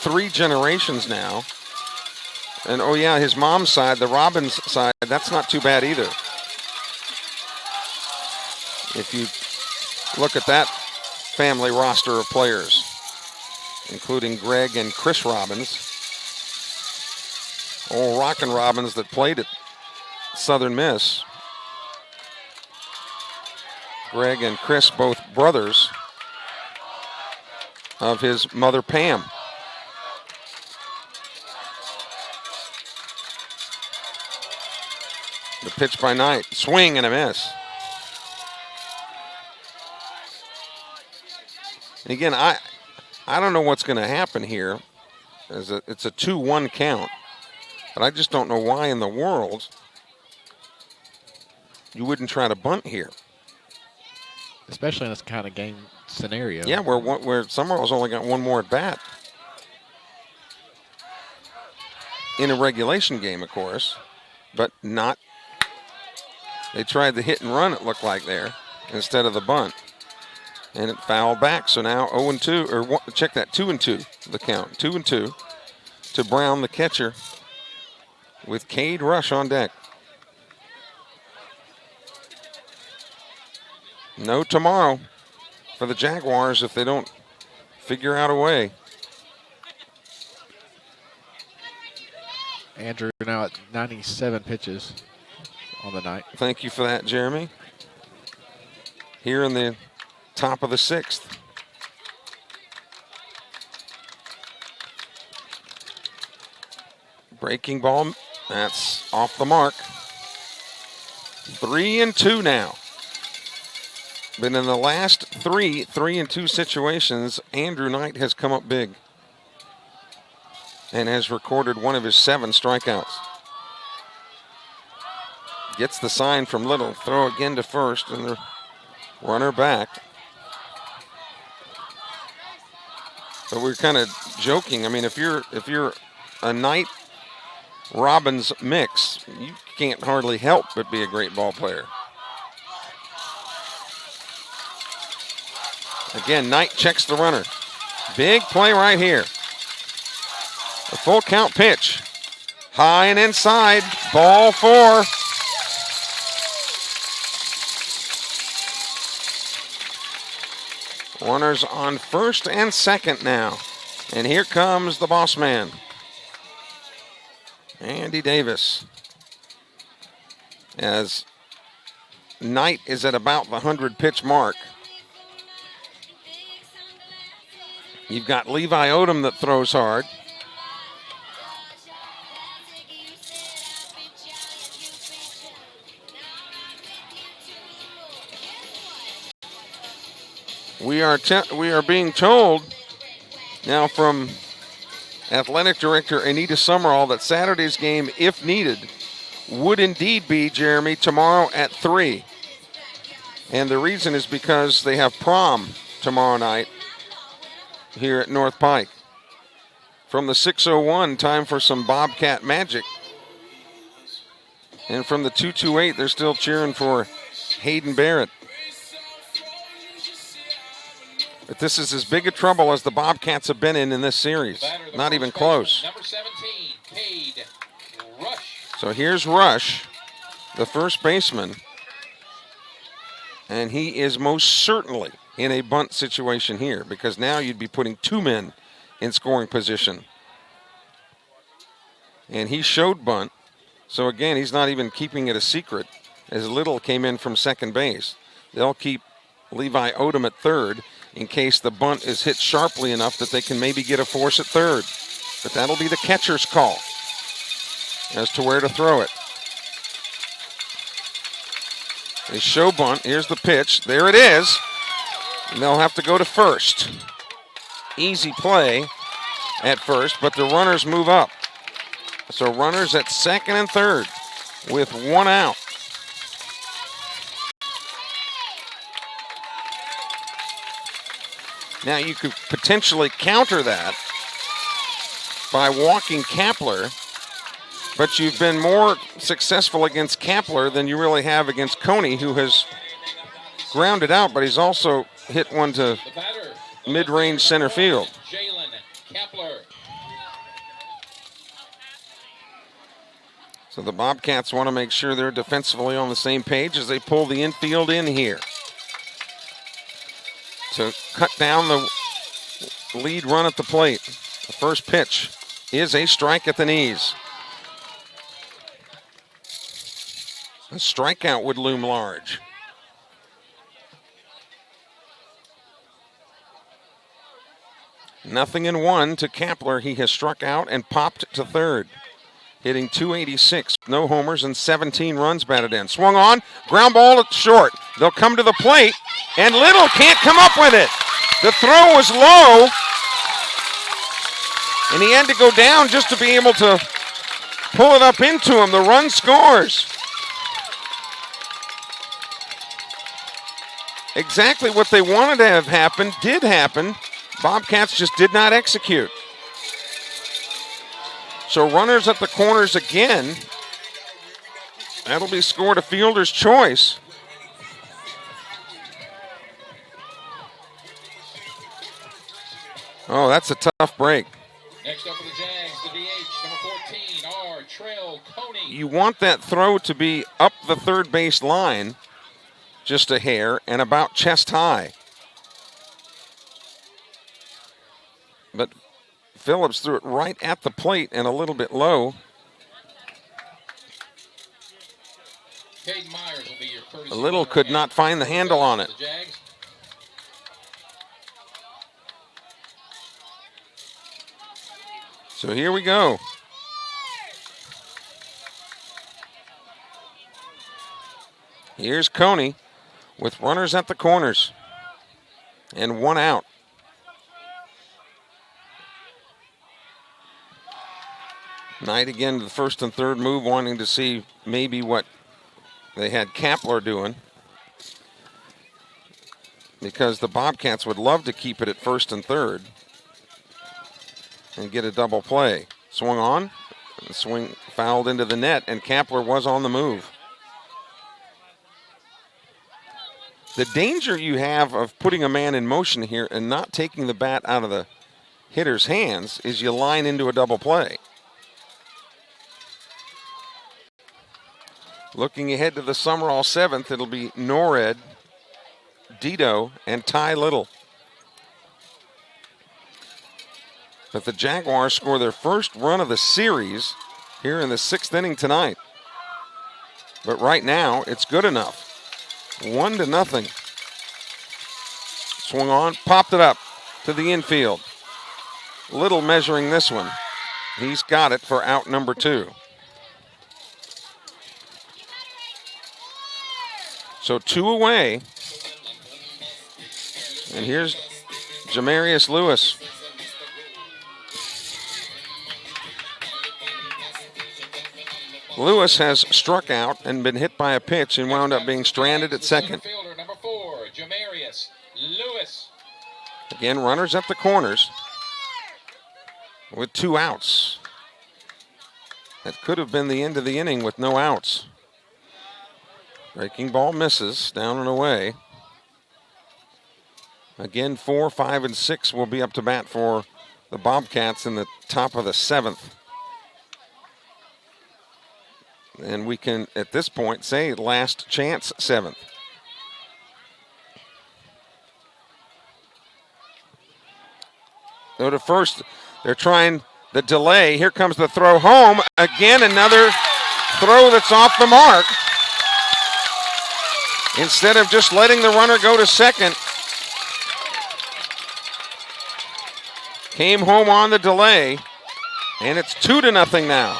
[SPEAKER 1] 3 generations now. And oh yeah, his mom's side, the Robbins side, that's not too bad either. If you look at that family roster of players, including Greg and Chris Robbins, old Rockin' Robbins that played at Southern Miss. Greg and Chris, both brothers of his mother Pam. The pitch by Knight, swing and a miss. And again, I don't know what's going to happen here. It's a 2-1 count, but I just don't know why in the world you wouldn't try to bunt here.
[SPEAKER 3] Especially in this kind of game scenario.
[SPEAKER 1] Yeah, where Sumrall's only got one more at bat. In a regulation game, of course, but not. They tried the hit and run, it looked like there, instead of the bunt. And it fouled back, so now 0-2, or check that, 2-2, the count. 2-2 to Brown, the catcher, with Cade Rush on deck. No tomorrow for the Jaguars if they don't figure out a way.
[SPEAKER 3] Andrew now at 97 pitches on the night.
[SPEAKER 1] Thank you for that, Jeremy. Here in the top of the 6th. Breaking ball, that's off the mark. 3-2 now. But in the last 3-2 situations, Andrew Knight has come up big and has recorded one of his 7 strikeouts. Gets the sign from Little, throw again to first, and the runner back. But we're kind of joking. I mean, if you're a Knight Robbins mix, you can't hardly help but be a great ball player. Again, Knight checks the runner. Big play right here. A full count pitch. High and inside. Ball 4. Runners on first and second now. And here comes the boss man, Andy Davis. As Knight is at about the 100 pitch mark. You've got Levi Odom that throws hard. We are being told now from Athletic Director Anita Sumrall that Saturday's game, if needed, would indeed be, Jeremy, tomorrow at 3. And the reason is because they have prom tomorrow night here at North Pike. From the 6:01, time for some Bobcat magic. And from the 228, they're still cheering for Hayden Barrett. But this is as big a trouble as the Bobcats have been in this series. Not even close.
[SPEAKER 2] Number 17, Cade Rush.
[SPEAKER 1] So here's Rush, the first baseman. And he is most certainly in a bunt situation here, because now you'd be putting two men in scoring position. And he showed bunt. So again, he's not even keeping it a secret, as Little came in from second base. They'll keep Levi Odom at third in case the bunt is hit sharply enough that they can maybe get a force at third. But that'll be the catcher's call as to where to throw it. They show bunt. Here's the pitch. There it is. And they'll have to go to first. Easy play at first, but the runners move up. So runners at second and third with one out. Now you could potentially counter that by walking Kapler, but you've been more successful against Kapler than you really have against Coney, who has grounded out, but he's also hit one to mid-range center field.
[SPEAKER 2] Jalen Kapler.
[SPEAKER 1] So the Bobcats want to make sure they're defensively on the same page as they pull the infield in here to cut down the lead run at the plate. The first pitch is a strike at the knees. A strikeout would loom large. Nothing in one to Kapler. He has struck out and popped to third, hitting .286, no homers and 17 runs batted in. Swung on, ground ball at short. They'll come to the plate, and Little can't come up with it. The throw was low, and he had to go down just to be able to pull it up into him. The run scores. Exactly what they wanted to have happen did happen. Bobcats just did not execute. So runners at the corners again. That'll be scored a fielder's choice. Oh, that's a tough break.
[SPEAKER 2] Next up for the Jags, the DH, number 14, R. Trail Coney.
[SPEAKER 1] You want that throw to be up the third base line, just a hair, and about chest high. But Phillips threw it right at the plate and a little bit low.
[SPEAKER 2] Caden Myers will be your courtesy.
[SPEAKER 1] Little could not find the handle on it.
[SPEAKER 2] The Jags.
[SPEAKER 1] So here we go. Here's Coney with runners at the corners and one out. Knight again to the first and third move, wanting to see maybe what they had Kapler doing, because the Bobcats would love to keep it at first and third and get a double play. Swung on, the swing fouled into the net, and Kapler was on the move. The danger you have of putting a man in motion here and not taking the bat out of the hitter's hands is you line into a double play. Looking ahead to the Sumrall 7th, it'll be Norred, Dito, and Ty Little. But the Jaguars score their first run of the series here in the 6th inning tonight. But right now, it's good enough. 1-0. Swung on, popped it up to the infield. Little measuring this one. He's got it for out number 2. So 2 away. And here's Jamarius Lewis. Lewis has struck out and been hit by a pitch and wound up being stranded at second.
[SPEAKER 2] Fielder, number 4, Jamarius Lewis.
[SPEAKER 1] Again, runners at the corners with 2 outs. That could have been the end of the inning with no outs. Breaking ball misses, down and away. Again, 4, 5, and 6 will be up to bat for the Bobcats in the top of the 7th. And we can, at this point, say last chance 7th. Go to first. They're trying the delay. Here comes the throw home. Again, another throw that's off the mark. Instead of just letting the runner go to second, came home on the delay, and it's 2-0 now.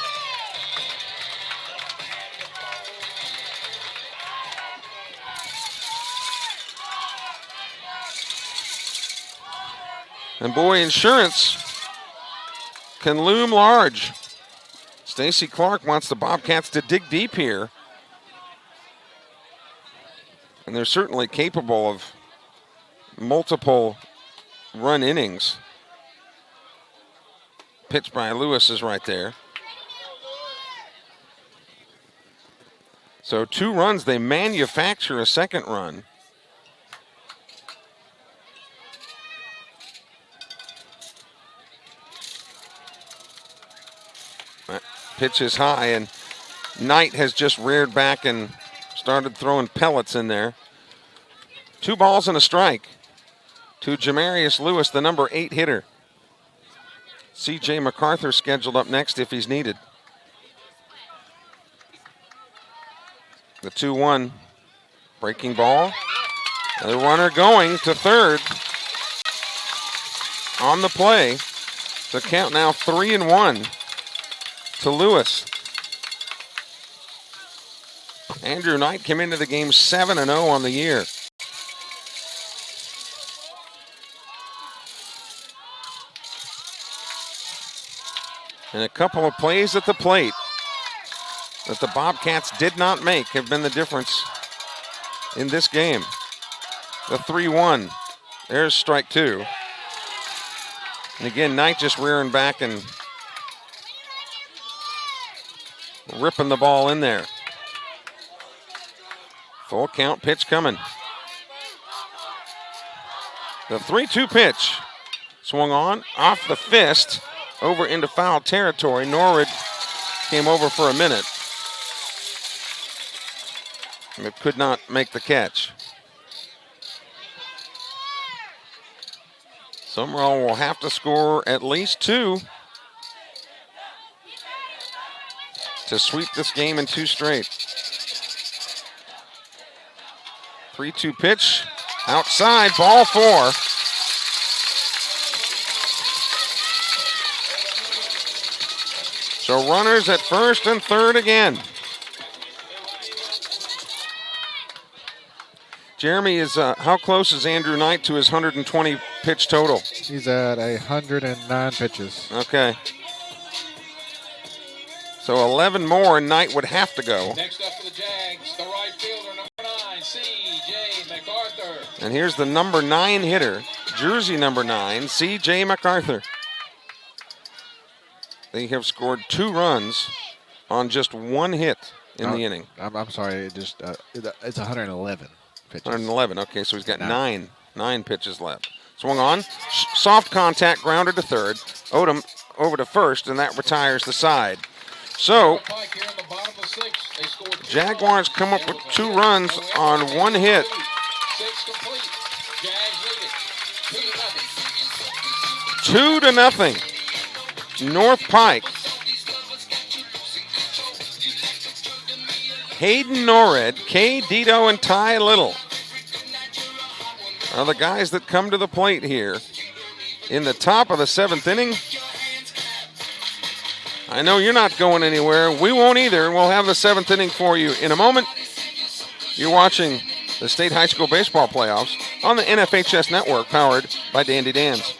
[SPEAKER 1] And boy, insurance can loom large. Stacy Clark wants the Bobcats to dig deep here. And they're certainly capable of multiple run innings. Pitch by Lewis is right there. So 2 runs, they manufacture a second run. Pitch is high, and Knight has just reared back and started throwing pellets in there. 2 balls and a strike to Jamarius Lewis, the number 8 hitter. C.J. MacArthur scheduled up next if he's needed. The 2-1 breaking ball. The runner going to third on the play. The count now 3-1 to Lewis. Andrew Knight came into the game 7-0 on the year. And a couple of plays at the plate that the Bobcats did not make have been the difference in this game. The 3-1. There's strike 2. And again, Knight just rearing back and ripping the ball in there. Full count pitch coming. The 3-2 pitch. Swung on, off the fist, over into foul territory. Norwood came over for a minute, but could not make the catch. Sumrall will have to score at least 2 to sweep this game in 2 straight. 3-2 pitch, outside, ball 4. So runners at first and third again. Jeremy, is how close is Andrew Knight to his 120 pitch total?
[SPEAKER 3] He's at 109 pitches.
[SPEAKER 1] Okay. So 11 more and Knight would have to go.
[SPEAKER 2] Next up for the Jags, the right fielder, number 9, C.J. MacArthur.
[SPEAKER 1] And here's the number 9 hitter, jersey number 9, C.J. MacArthur. They have scored 2 runs on just 1 hit in the inning.
[SPEAKER 3] I'm sorry, it's 111 pitches.
[SPEAKER 1] 111, okay, so he's got 9 pitches left. Swung on, soft contact, grounded to third. Odom over to first, and that retires the side. So, Jaguars come up with 2 runs on 1 hit. 2-0. North Pike. Hayden Norred, Kay Dito, and Ty Little are the guys that come to the plate here in the top of the 7th inning. I know you're not going anywhere. We won't either. We'll have the 7th inning for you in a moment. You're watching the State High School Baseball Playoffs on the NFHS Network, powered by Dandy Dan's.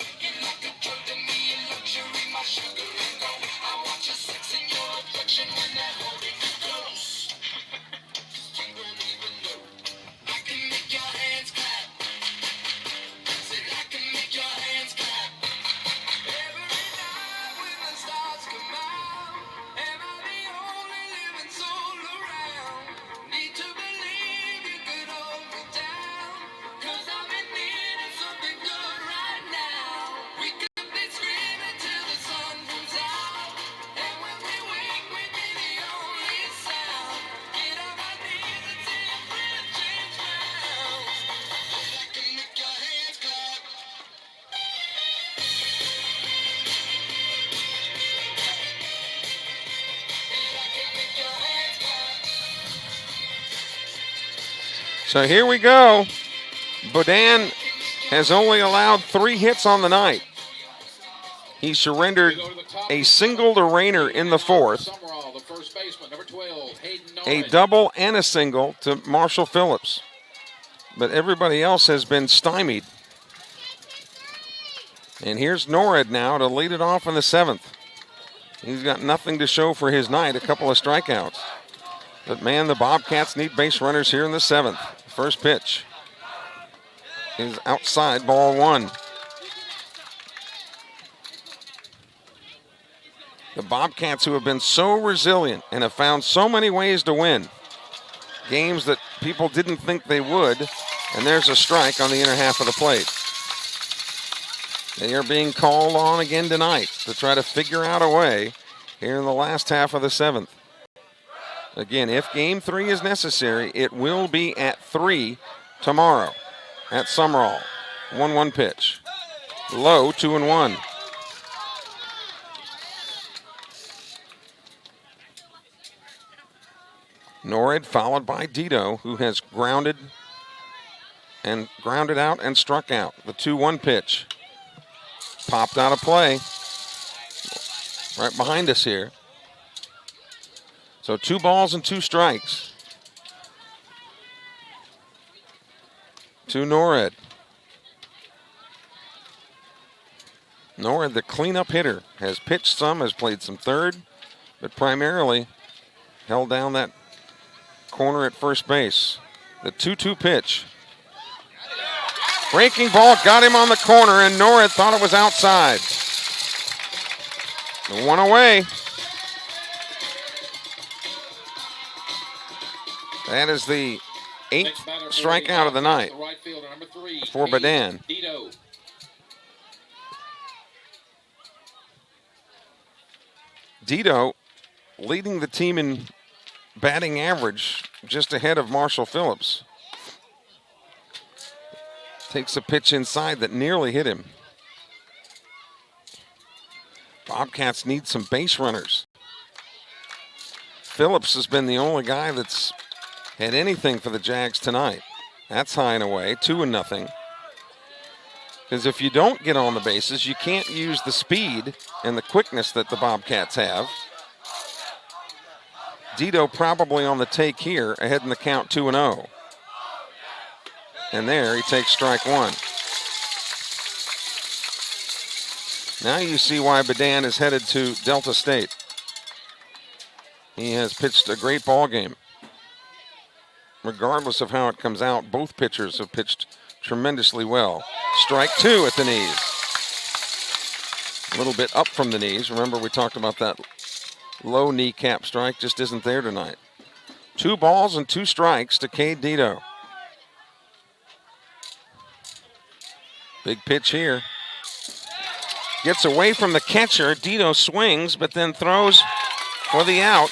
[SPEAKER 1] So here we go. Bodan has only allowed 3 hits on the night. He surrendered a single to Rayner in the 4th, a double and a single to Marshall Phillips. But everybody else has been stymied. And here's Norred now to lead it off in the 7th. He's got nothing to show for his night, a couple of strikeouts. But man, the Bobcats need base runners here in the 7th. First pitch is outside, ball 1. The Bobcats, who have been so resilient and have found so many ways to win games that people didn't think they would, and there's a strike on the inner half of the plate. They are being called on again tonight to try to figure out a way here in the last half of the 7th. Again, if game 3 is necessary, it will be at 3 tomorrow at Sumrall. 1-1 pitch. Low, 2-1. Norred followed by Dito, who has grounded out and struck out. The 2-1 pitch. Popped out of play. Right behind us here. So 2 balls and 2 strikes to Norred. Norred, the cleanup hitter, has pitched some, has played some third, but primarily held down that corner at first base. The 2-2 pitch. Breaking ball got him on the corner, and Norred thought it was outside. The 1 away. That is the 8th strikeout of the night for Bodan. Dito leading the team in batting average, just ahead of Marshall Phillips. Takes a pitch inside that nearly hit him. Bobcats need some base runners. Phillips has been the only guy that's had anything for the Jags tonight. That's high and away, 2-0. Because if you don't get on the bases, you can't use the speed and the quickness that the Bobcats have. Dito probably on the take here, ahead in the count 2-0. And there he takes strike 1. Now you see why Bodan is headed to Delta State. He has pitched a great ball game. Regardless of how it comes out, both pitchers have pitched tremendously well. Strike 2 at the knees. A little bit up from the knees. Remember, we talked about that low kneecap strike, just isn't there tonight. 2 balls and 2 strikes to Cade Dito. Big pitch here. Gets away from the catcher. Dito swings, but then throws for the out.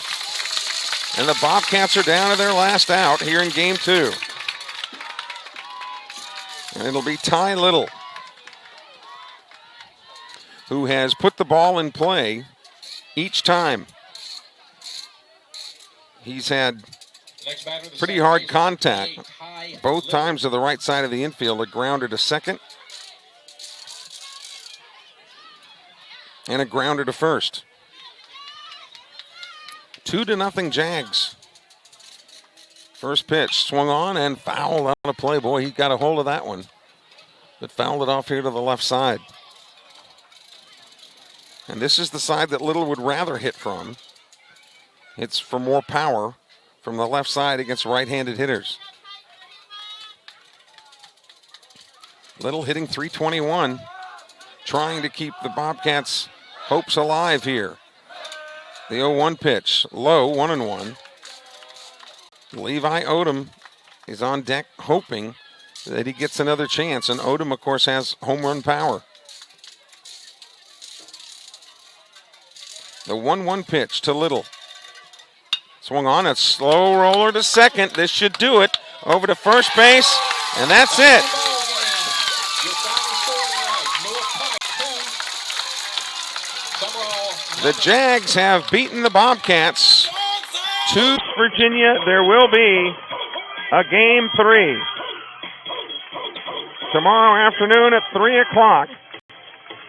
[SPEAKER 1] And the Bobcats are down to their last out here in game 2. And it'll be Ty Little, who has put the ball in play each time. He's had pretty hard contact. Both times to the right side of the infield. A grounder to second. And a grounder to first. 2-0 Jags. First pitch swung on and fouled out of play. Boy, he got a hold of that one, but fouled it off here to the left side. And this is the side that Little would rather hit from. It's for more power from the left side against right-handed hitters. Little hitting .321, trying to keep the Bobcats' hopes alive here. The 0-1 pitch, low, 1-1. Levi Odom is on deck hoping that he gets another chance, and Odom, of course, has home run power. The 1-1 pitch to Little. Swung on, a slow roller to second. This should do it. Over to first base, and that's it. The Jags have beaten the Bobcats. To Virginia, there will be a Game 3. Tomorrow afternoon at 3 o'clock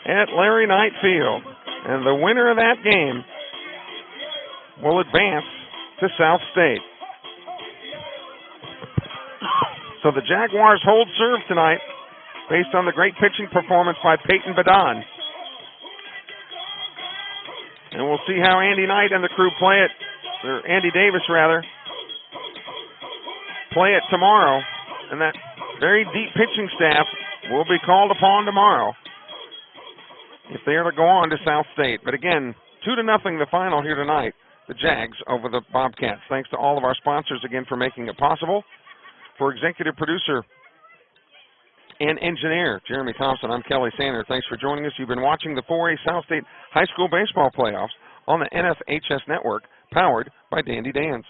[SPEAKER 1] at Larry Knight Field. And the winner of that game will advance to South State. So the Jaguars hold serve tonight based on the great pitching performance by Peyton Badon. And we'll see how Andy Knight and the crew play it, or Andy Davis rather, play it tomorrow. And that very deep pitching staff will be called upon tomorrow if they are to go on to South State. But again, 2-0 the final here tonight. The Jags over the Bobcats. Thanks to all of our sponsors again for making it possible. For executive producer and engineer Jeremy Thompson, I'm Kelly Sander. Thanks for joining us. You've been watching the 4A South State High School Baseball Playoffs on the NFHS Network, powered by Dandy Dan's.